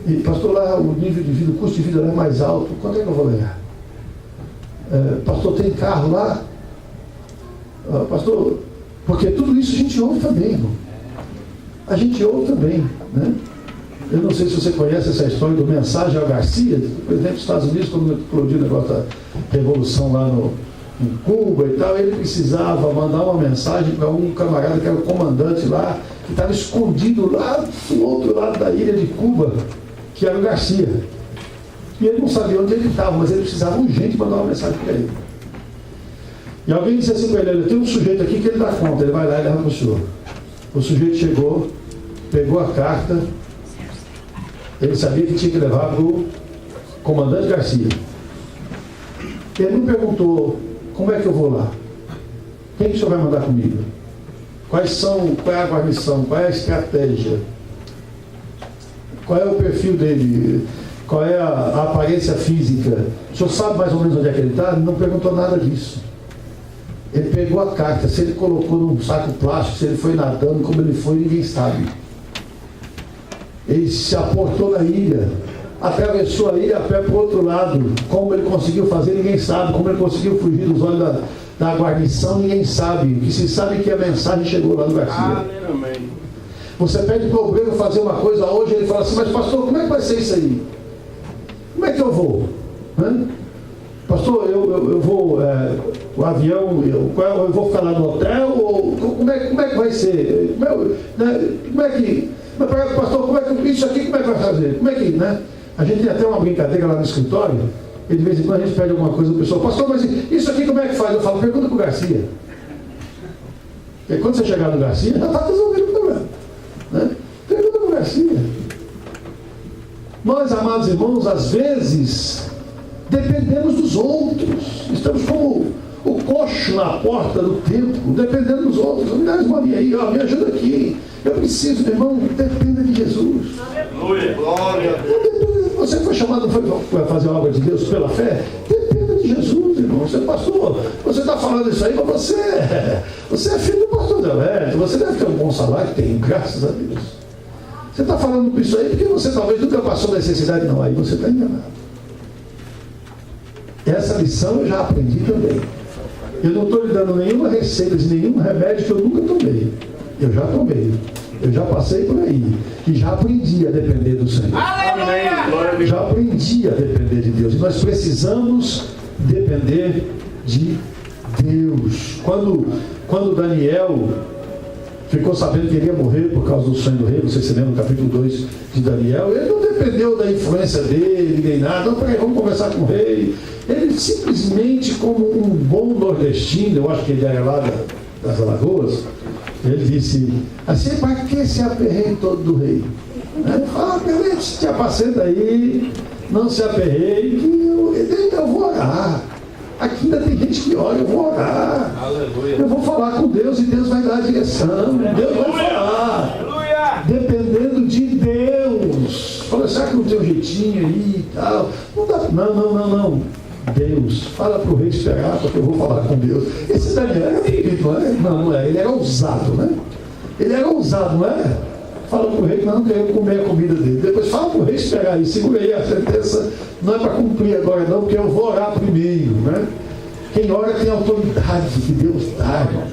E pastor, lá o nível de vida, o custo de vida lá é mais alto, quanto é que eu vou ganhar? Pastor, tem carro lá? Pastor, porque tudo isso a gente ouve também, irmão. A gente ouve também, né? Eu não sei se você conhece essa história do Mensagem ao Garcia, presidente dos Estados Unidos, quando explodiu o negócio da revolução lá em Cuba e tal, ele precisava mandar uma mensagem para um camarada que era o comandante lá, que estava escondido lá do outro lado da ilha de Cuba, que era o Garcia. E ele não sabia onde ele estava, mas ele precisava urgente mandar uma mensagem para ele. E alguém disse assim para ele: tem um sujeito aqui que ele dá conta, ele vai lá e leva para o senhor. O sujeito chegou, pegou a carta, ele sabia que tinha que levar para o comandante Garcia. Ele não perguntou: como é que eu vou lá? Quem que o senhor vai mandar comigo? Qual é a guarnição? Qual é a estratégia? Qual é o perfil dele? Qual é a aparência física? O senhor sabe mais ou menos onde é que ele está? Ele não perguntou nada disso. Ele pegou a carta, se ele colocou num saco plástico, se ele foi nadando, como ele foi, ninguém sabe. Ele se aportou na ilha, atravessou a ilha a pé para o outro lado. Como ele conseguiu fazer, ninguém sabe. Como ele conseguiu fugir dos olhos da guarnição, ninguém sabe. O que se sabe é que a mensagem chegou lá no Garcia. Você pede para o obreiro fazer uma coisa hoje, ele fala assim: mas pastor, como é que vai ser isso aí? Como é que eu vou? Pastor, eu vou, o avião, eu vou ficar lá no hotel, ou como é que vai ser? Pastor, isso aqui como é que vai fazer? Como é que, né? A gente tem até uma brincadeira lá no escritório, e de vez em quando a gente pede alguma coisa para o pessoal: pastor, mas isso aqui como é que faz? Eu falo: pergunta para o Garcia. E quando você chegar no Garcia, já está resolvendo o problema. Né? Pergunta para o Garcia. Nós, amados irmãos, às vezes dependemos dos outros. Estamos como o coxo na porta do templo, dependendo dos outros. Aliás, mãe aí, ó, me ajuda aqui. Eu preciso, meu irmão, dependa de Jesus. Aleluia. Glória. Você foi chamado para fazer a obra de Deus pela fé? Dependa de Jesus, irmão. Você, pastor, você está falando isso aí, mas você é filho do pastor Delete. Você deve ter um bom salário, tem, graças a Deus. Você está falando isso aí porque você talvez nunca passou necessidade, não. Aí você está enganado. Essa lição eu já aprendi também. Eu não estou lhe dando nenhuma receita de nenhum remédio que eu nunca tomei. Eu já tomei. Eu já passei por aí. E já aprendi a depender do Senhor. Aleluia! Já aprendi a depender de Deus. E nós precisamos depender de Deus. Quando Daniel ficou sabendo que ele ia morrer por causa do sonho do rei, você se lembra no capítulo 2 de Daniel, ele não dependeu da influência dele, nem nada. Não, peraí, vamos conversar com o rei. Ele simplesmente, como um bom nordestino, eu acho que ele era lá das Alagoas, ele disse assim: para que esse aperreio todo do rei? Fala: te apacenta aí, não se aperreie, que eu vou orar. Aqui ainda tem gente que ora, eu vou orar. Aleluia. Eu vou falar com Deus e Deus vai dar a direção. Deus vai falar. Aleluia. Dependendo de Deus. Fala: será que não tem um jeitinho aí e tal? Não dá. Não. Deus, fala para o rei esperar, porque eu vou falar com Deus. Esse Daniel era tímido, não é? Não é. Ele era ousado, né? Ele era ousado, não é? Fala para o rei que não queremos comer a comida dele. Depois fala para o rei esperar aí. Segura aí a sentença. Não é para cumprir agora não, porque eu vou orar primeiro, né? Quem ora tem autoridade que Deus dá, irmão.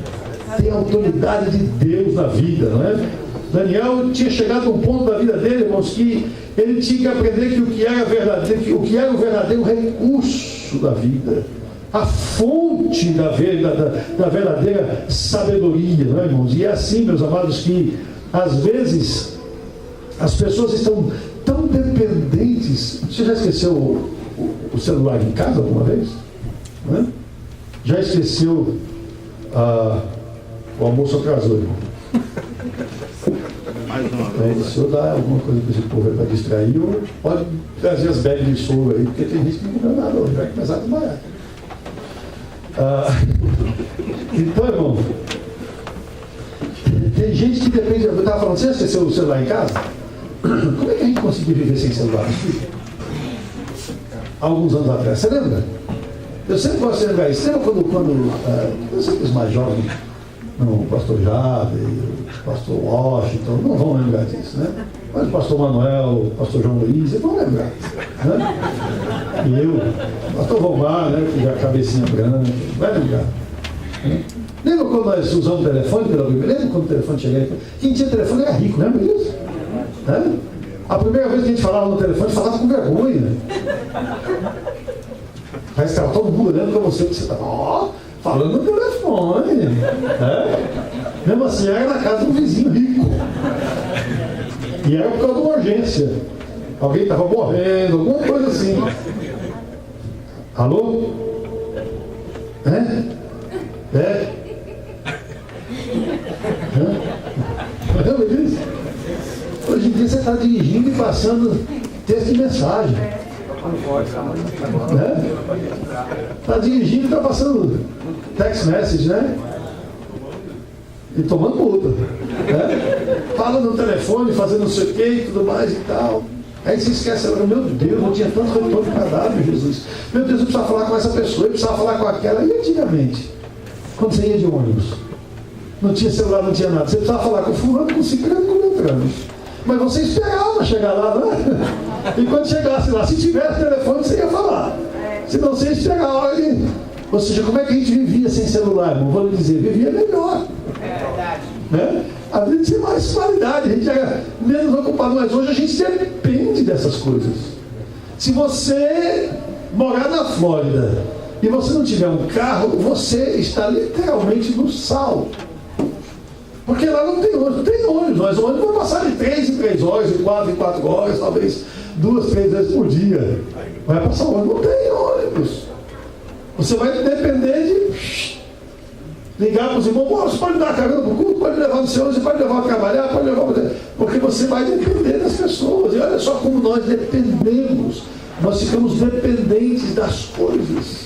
Tem autoridade de Deus na vida, não é? Daniel tinha chegado a um ponto da vida dele, irmãos, que ele tinha que aprender que o que era o verdadeiro recurso da vida, a fonte da verdadeira sabedoria, não é, irmãos? E é assim, meus amados, que às vezes as pessoas estão tão dependentes. Você já esqueceu o celular em casa alguma vez? Não é? Já esqueceu o almoço atrasou, irmão? Se o senhor dá alguma coisa para esse povo para distrair, pode trazer as bags de soro aí, porque tem gente que não comeu nada hoje, vai começar a trabalhar. Então, irmão, tem gente que depende. Eu estava falando: você esqueceu o celular em casa? Como é que a gente conseguiu viver sem celular? Alguns anos atrás, você lembra? Eu sempre gosto de lembrar isso. Você lembra quando eu sei que os mais jovens, o pastor Jade, o pastor Washington, não vão lembrar disso, né? Mas o pastor Manuel, o pastor João Luiz, eles vão lembrar. Né? E eu, o pastor Vomar, né, que já cabecinha branca, vai lembrar. Né? Lembra quando nós usamos o telefone pela primeira vez? Lembra quando o telefone chegava aí? Quem tinha telefone era rico, lembra disso? Né? A primeira vez que a gente falava no telefone, falava com vergonha. Aí estava todo mundo olhando para você, que você estava falando no telefone. Mesmo assim, era na casa de um vizinho rico. E era por causa de uma urgência. Alguém estava morrendo, alguma coisa assim. Alô? É? Lembra disso? Hoje em dia você está dirigindo e passando texto de mensagem. Está dirigindo e está passando text message, né? E tomando multa. Fala no telefone, fazendo não sei o que e tudo mais e tal. Aí você esquece, meu Deus, não tinha tanto retorno para dar, meu Jesus. Meu Deus, eu precisava falar com essa pessoa, eu precisava falar com aquela. E antigamente, quando você ia de ônibus, não tinha celular, não tinha nada. Você precisava falar com fulano, com ciclano, com beltrano. Mas você esperava chegar lá, não é? E quando chegasse lá, se tivesse telefone, você ia falar. Senão você ia esperar a hora de... Ou seja, como é que a gente vivia sem celular, irmão? Vou lhe dizer, vivia melhor. É verdade. Né? A vida tinha mais qualidade, a gente era menos ocupado, mas hoje a gente depende dessas coisas. Se você morar na Flórida e você não tiver um carro, você está literalmente no sal. Porque lá não tem ônibus, mas o ônibus vai passar de 3 em 3 horas, de 4 em 4 horas, talvez 2, 3 vezes por dia. Vai passar o ônibus, não tem ônibus. Você vai depender de ligar para os irmãos, você pode dar carona para o culto, pode levar no seu ônibus, você pode levar para trabalhar, pode levar para... Porque você vai depender das pessoas. E olha só como nós dependemos. Nós ficamos dependentes das coisas.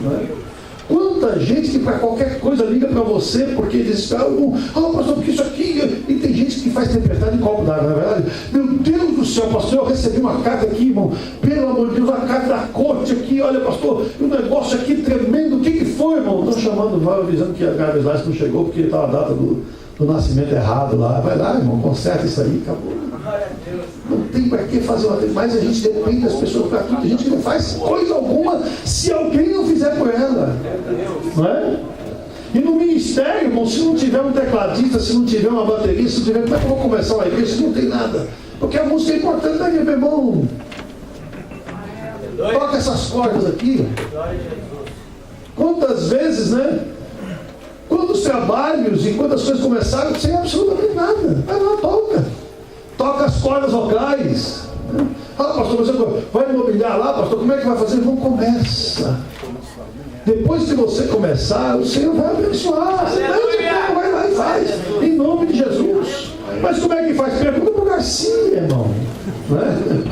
Não é? Quanta gente que para qualquer coisa liga para você porque diz, pastor, porque isso aqui... E tem gente que faz tempestade em copo d'água, não é verdade? Meu Deus do céu, pastor, eu recebi uma carta aqui, irmão, pelo amor de Deus, uma carta da corte aqui, olha, pastor, um negócio aqui tremendo, o que foi, irmão? Estão chamando, vai avisando que a Gávea Lice não chegou porque estava a data do nascimento errado lá. Vai lá, irmão, conserta isso aí, acabou. Não tem para que fazer uma coisa, mas a gente depende das pessoas para tudo. A gente não faz coisa alguma se alguém não fizer por ela. Não é? E no ministério, irmão, se não tiver um tecladista, se não tiver uma bateria, se não tiver, como é que eu vou começar uma igreja se não tem nada? Porque a música é importante, né, meu irmão? Toca essas cordas aqui. Quantas vezes, né? Quantos trabalhos e quantas coisas começaram sem absolutamente nada. Vai lá, toca. Toca as cordas vocais. Pastor, você vai imobiliar lá, pastor, como é que vai fazer? Não começa. Depois que você começar, o Senhor vai abençoar. Você vai lá e faz. Em nome de Jesus. Mas como é que faz? Pergunta para o Garcia, irmão. Né?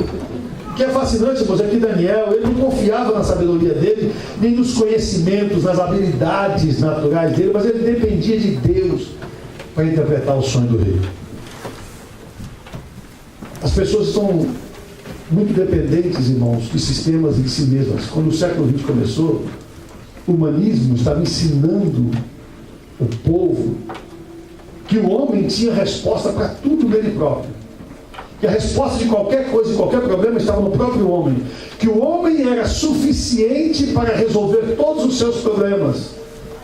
Que é fascinante, irmãos, aqui Daniel, ele não confiava na sabedoria dele, nem nos conhecimentos, nas habilidades naturais dele, mas ele dependia de Deus para interpretar o sonho do rei. As pessoas estão muito dependentes, irmãos, de sistemas e de si mesmas. Quando o século XX começou, o humanismo estava ensinando o povo que o homem tinha resposta para tudo nele próprio. Que a resposta de qualquer coisa, de qualquer problema, estava no próprio homem. Que o homem era suficiente para resolver todos os seus problemas.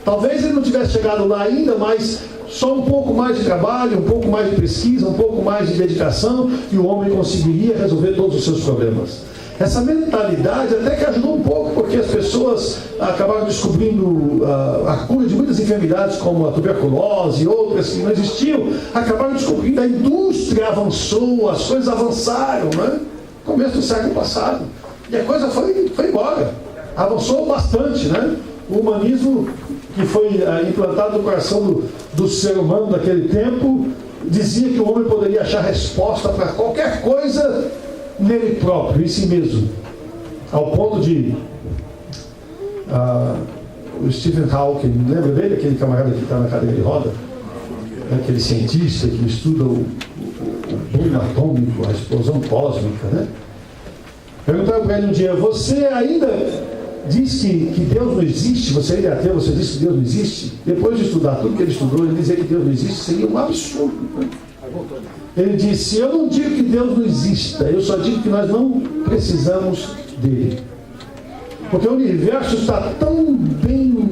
Talvez ele não tivesse chegado lá ainda, mas só um pouco mais de trabalho, um pouco mais de pesquisa, um pouco mais de dedicação, e o homem conseguiria resolver todos os seus problemas. Essa mentalidade até que ajudou um pouco, porque as pessoas acabaram descobrindo a cura de muitas enfermidades, como a tuberculose e outras que não existiam, acabaram descobrindo, a indústria avançou, as coisas avançaram, né? No começo do século passado. E a coisa foi embora. Avançou bastante, né? O humanismo que foi implantado no coração do ser humano naquele tempo, dizia que o homem poderia achar resposta para qualquer coisa nele próprio, em si mesmo, ao ponto de o Stephen Hawking, lembra dele, aquele camarada que está na cadeira de roda, aquele cientista que estuda o boom atômico, a explosão cósmica, né? Perguntaram para ele um dia: você ainda diz que Deus não existe? Você ainda é ateu, você diz que Deus não existe? Depois de estudar tudo que ele estudou, ele dizer que Deus não existe seria um absurdo, né? Ele disse: eu não digo que Deus não exista, eu só digo que nós não precisamos dele. Porque o universo está tão bem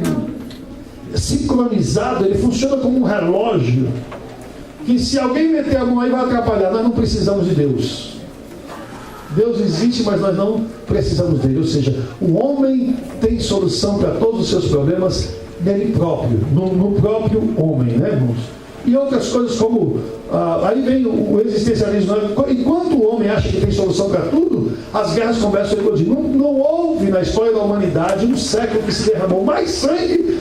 sincronizado, ele funciona como um relógio, que se alguém meter a mão aí vai atrapalhar. Nós não precisamos de Deus. Deus existe, mas nós não precisamos dele. Ou seja, o homem tem solução para todos os seus problemas nele próprio, no próprio homem, né, irmãos? E outras coisas como, aí vem o existencialismo. Enquanto o homem acha que tem solução para tudo, as guerras começam a eclodir. Não houve na história da humanidade um século que se derramou mais sangue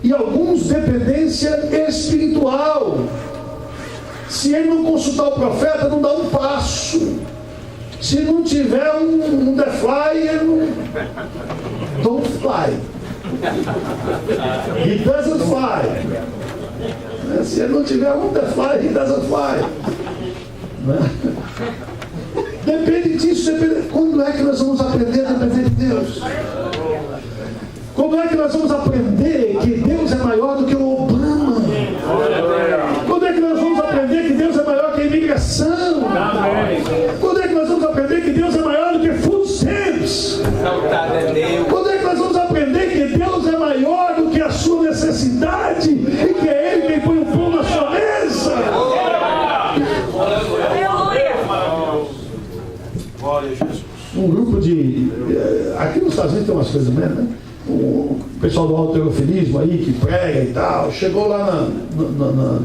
E alguns dependência espiritual. Se ele não consultar o profeta, não dá um passo. Se não tiver um The Fly, ele não... Don't fly. He doesn't fly. Se ele não tiver um The Fly, he doesn't fly. Depende disso. Quando é que nós vamos aprender a depender de Deus? Quando é que nós vamos aprender que Deus é maior do que o Obama? Quando é que nós vamos aprender que Deus é maior que a imigração? Quando é que nós vamos aprender que Deus é maior do que food stamps? Quando é que nós vamos aprender que Deus é maior do que a sua necessidade e que é Ele quem põe o pão na sua mesa? Um grupo de... Aqui nos Estados Unidos tem umas coisas mesmo, né? O pessoal do halterofilismo aí, que prega e tal, chegou lá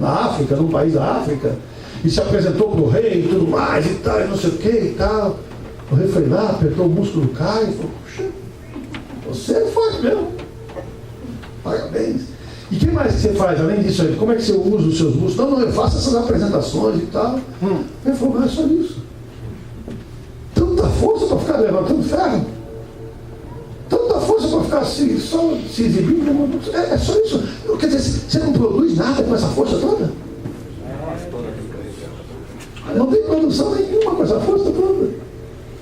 na África, num país da África, e se apresentou para o rei e tudo mais e tal, e não sei o que e tal. O rei foi lá, apertou o músculo do cara e falou: puxa, você é forte mesmo, parabéns. E o que mais que você faz além disso aí? Como é que você usa os seus músculos? Não, eu faço essas apresentações e tal. Ele falou: mas é só isso. Tanta força para ficar levantando ferro? Tanta força para ficar assim, só se exibindo? É só isso. Quer dizer, você não produz nada com essa força toda? Não tem produção nenhuma com essa força toda.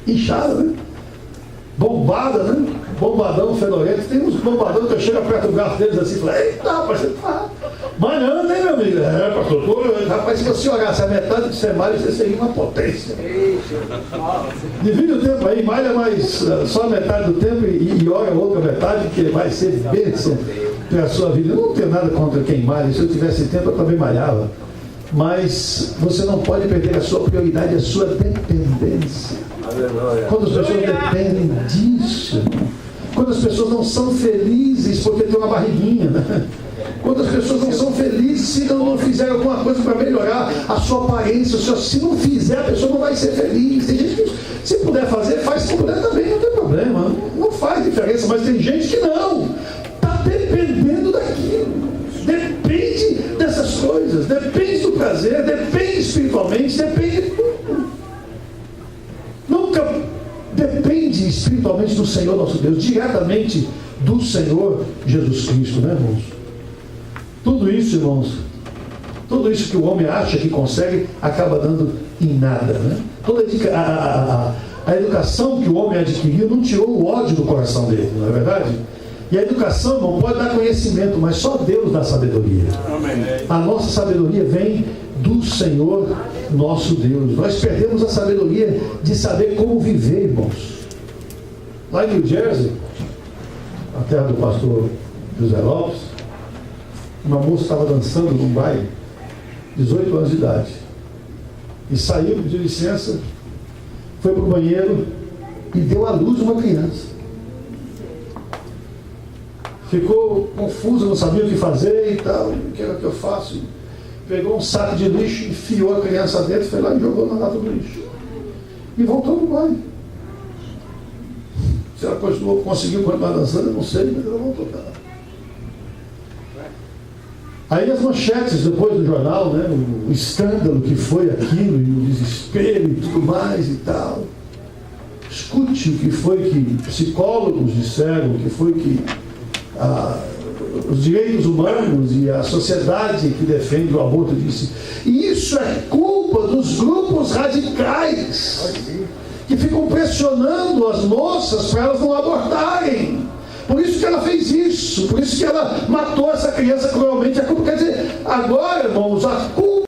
Inchada, né? Bombada, né? Bombadão fedorento. Tem uns bombadão que eu chego perto do garfo deles assim e falo: eita, rapaz, você tá... Mas não, né, meu amigo? Pastor, rapaz, se você olhasse a metade do que você malha, você seria uma potência. Divide o tempo aí, malha mais só a metade do tempo e olha a outra metade, que vai ser bênção para a sua vida. Eu não tenho nada contra quem malha. Se eu tivesse tempo, eu também malhava. Mas você não pode perder a sua prioridade, a sua dependência. Quando as pessoas dependem disso, quando as pessoas não são felizes porque tem uma barriguinha, né? Quando as pessoas não são felizes se não fizer alguma coisa para melhorar a sua aparência, se não fizer, a pessoa não vai ser feliz. Tem gente que, se puder fazer, faz. Se não puder também, não tem problema. Não faz diferença, mas tem gente que não. Está dependendo daquilo. Depende dessas coisas. Depende do prazer, depende espiritualmente, depende de tudo. Nunca depende espiritualmente do Senhor nosso Deus, diretamente do Senhor Jesus Cristo, né, irmãos? Tudo isso, irmãos, tudo isso que o homem acha que consegue, acaba dando em nada, né? Toda a educação que o homem adquiriu não tirou o ódio do coração dele, não é verdade? E a educação não pode dar conhecimento, mas só Deus dá sabedoria. A nossa sabedoria vem do Senhor nosso Deus. Nós perdemos a sabedoria de saber como viver, irmãos. Lá em New Jersey, a terra do pastor José Lopes, uma moça estava dançando num baile, 18 anos de idade, e saiu, pediu licença, foi para o banheiro e deu à luz uma criança. Ficou confusa, não sabia o que fazer e tal. O que era que eu faço? Pegou um saco de lixo, enfiou a criança dentro, foi lá e jogou na lata do lixo. E voltou no baile. Se ela conseguiu continuar dançando, eu não sei, mas ela voltou para lá. Aí as manchetes depois do jornal, né, o escândalo que foi aquilo, e o desespero e tudo mais e tal. Escute o que foi que psicólogos disseram, o que foi que os direitos humanos e a sociedade que defende o aborto disse. E isso é culpa dos grupos radicais que ficam pressionando as moças para elas não abortarem. Por isso que ela fez isso, por isso que ela matou essa criança cruelmente. A culpa, quer dizer, agora, irmãos, a culpa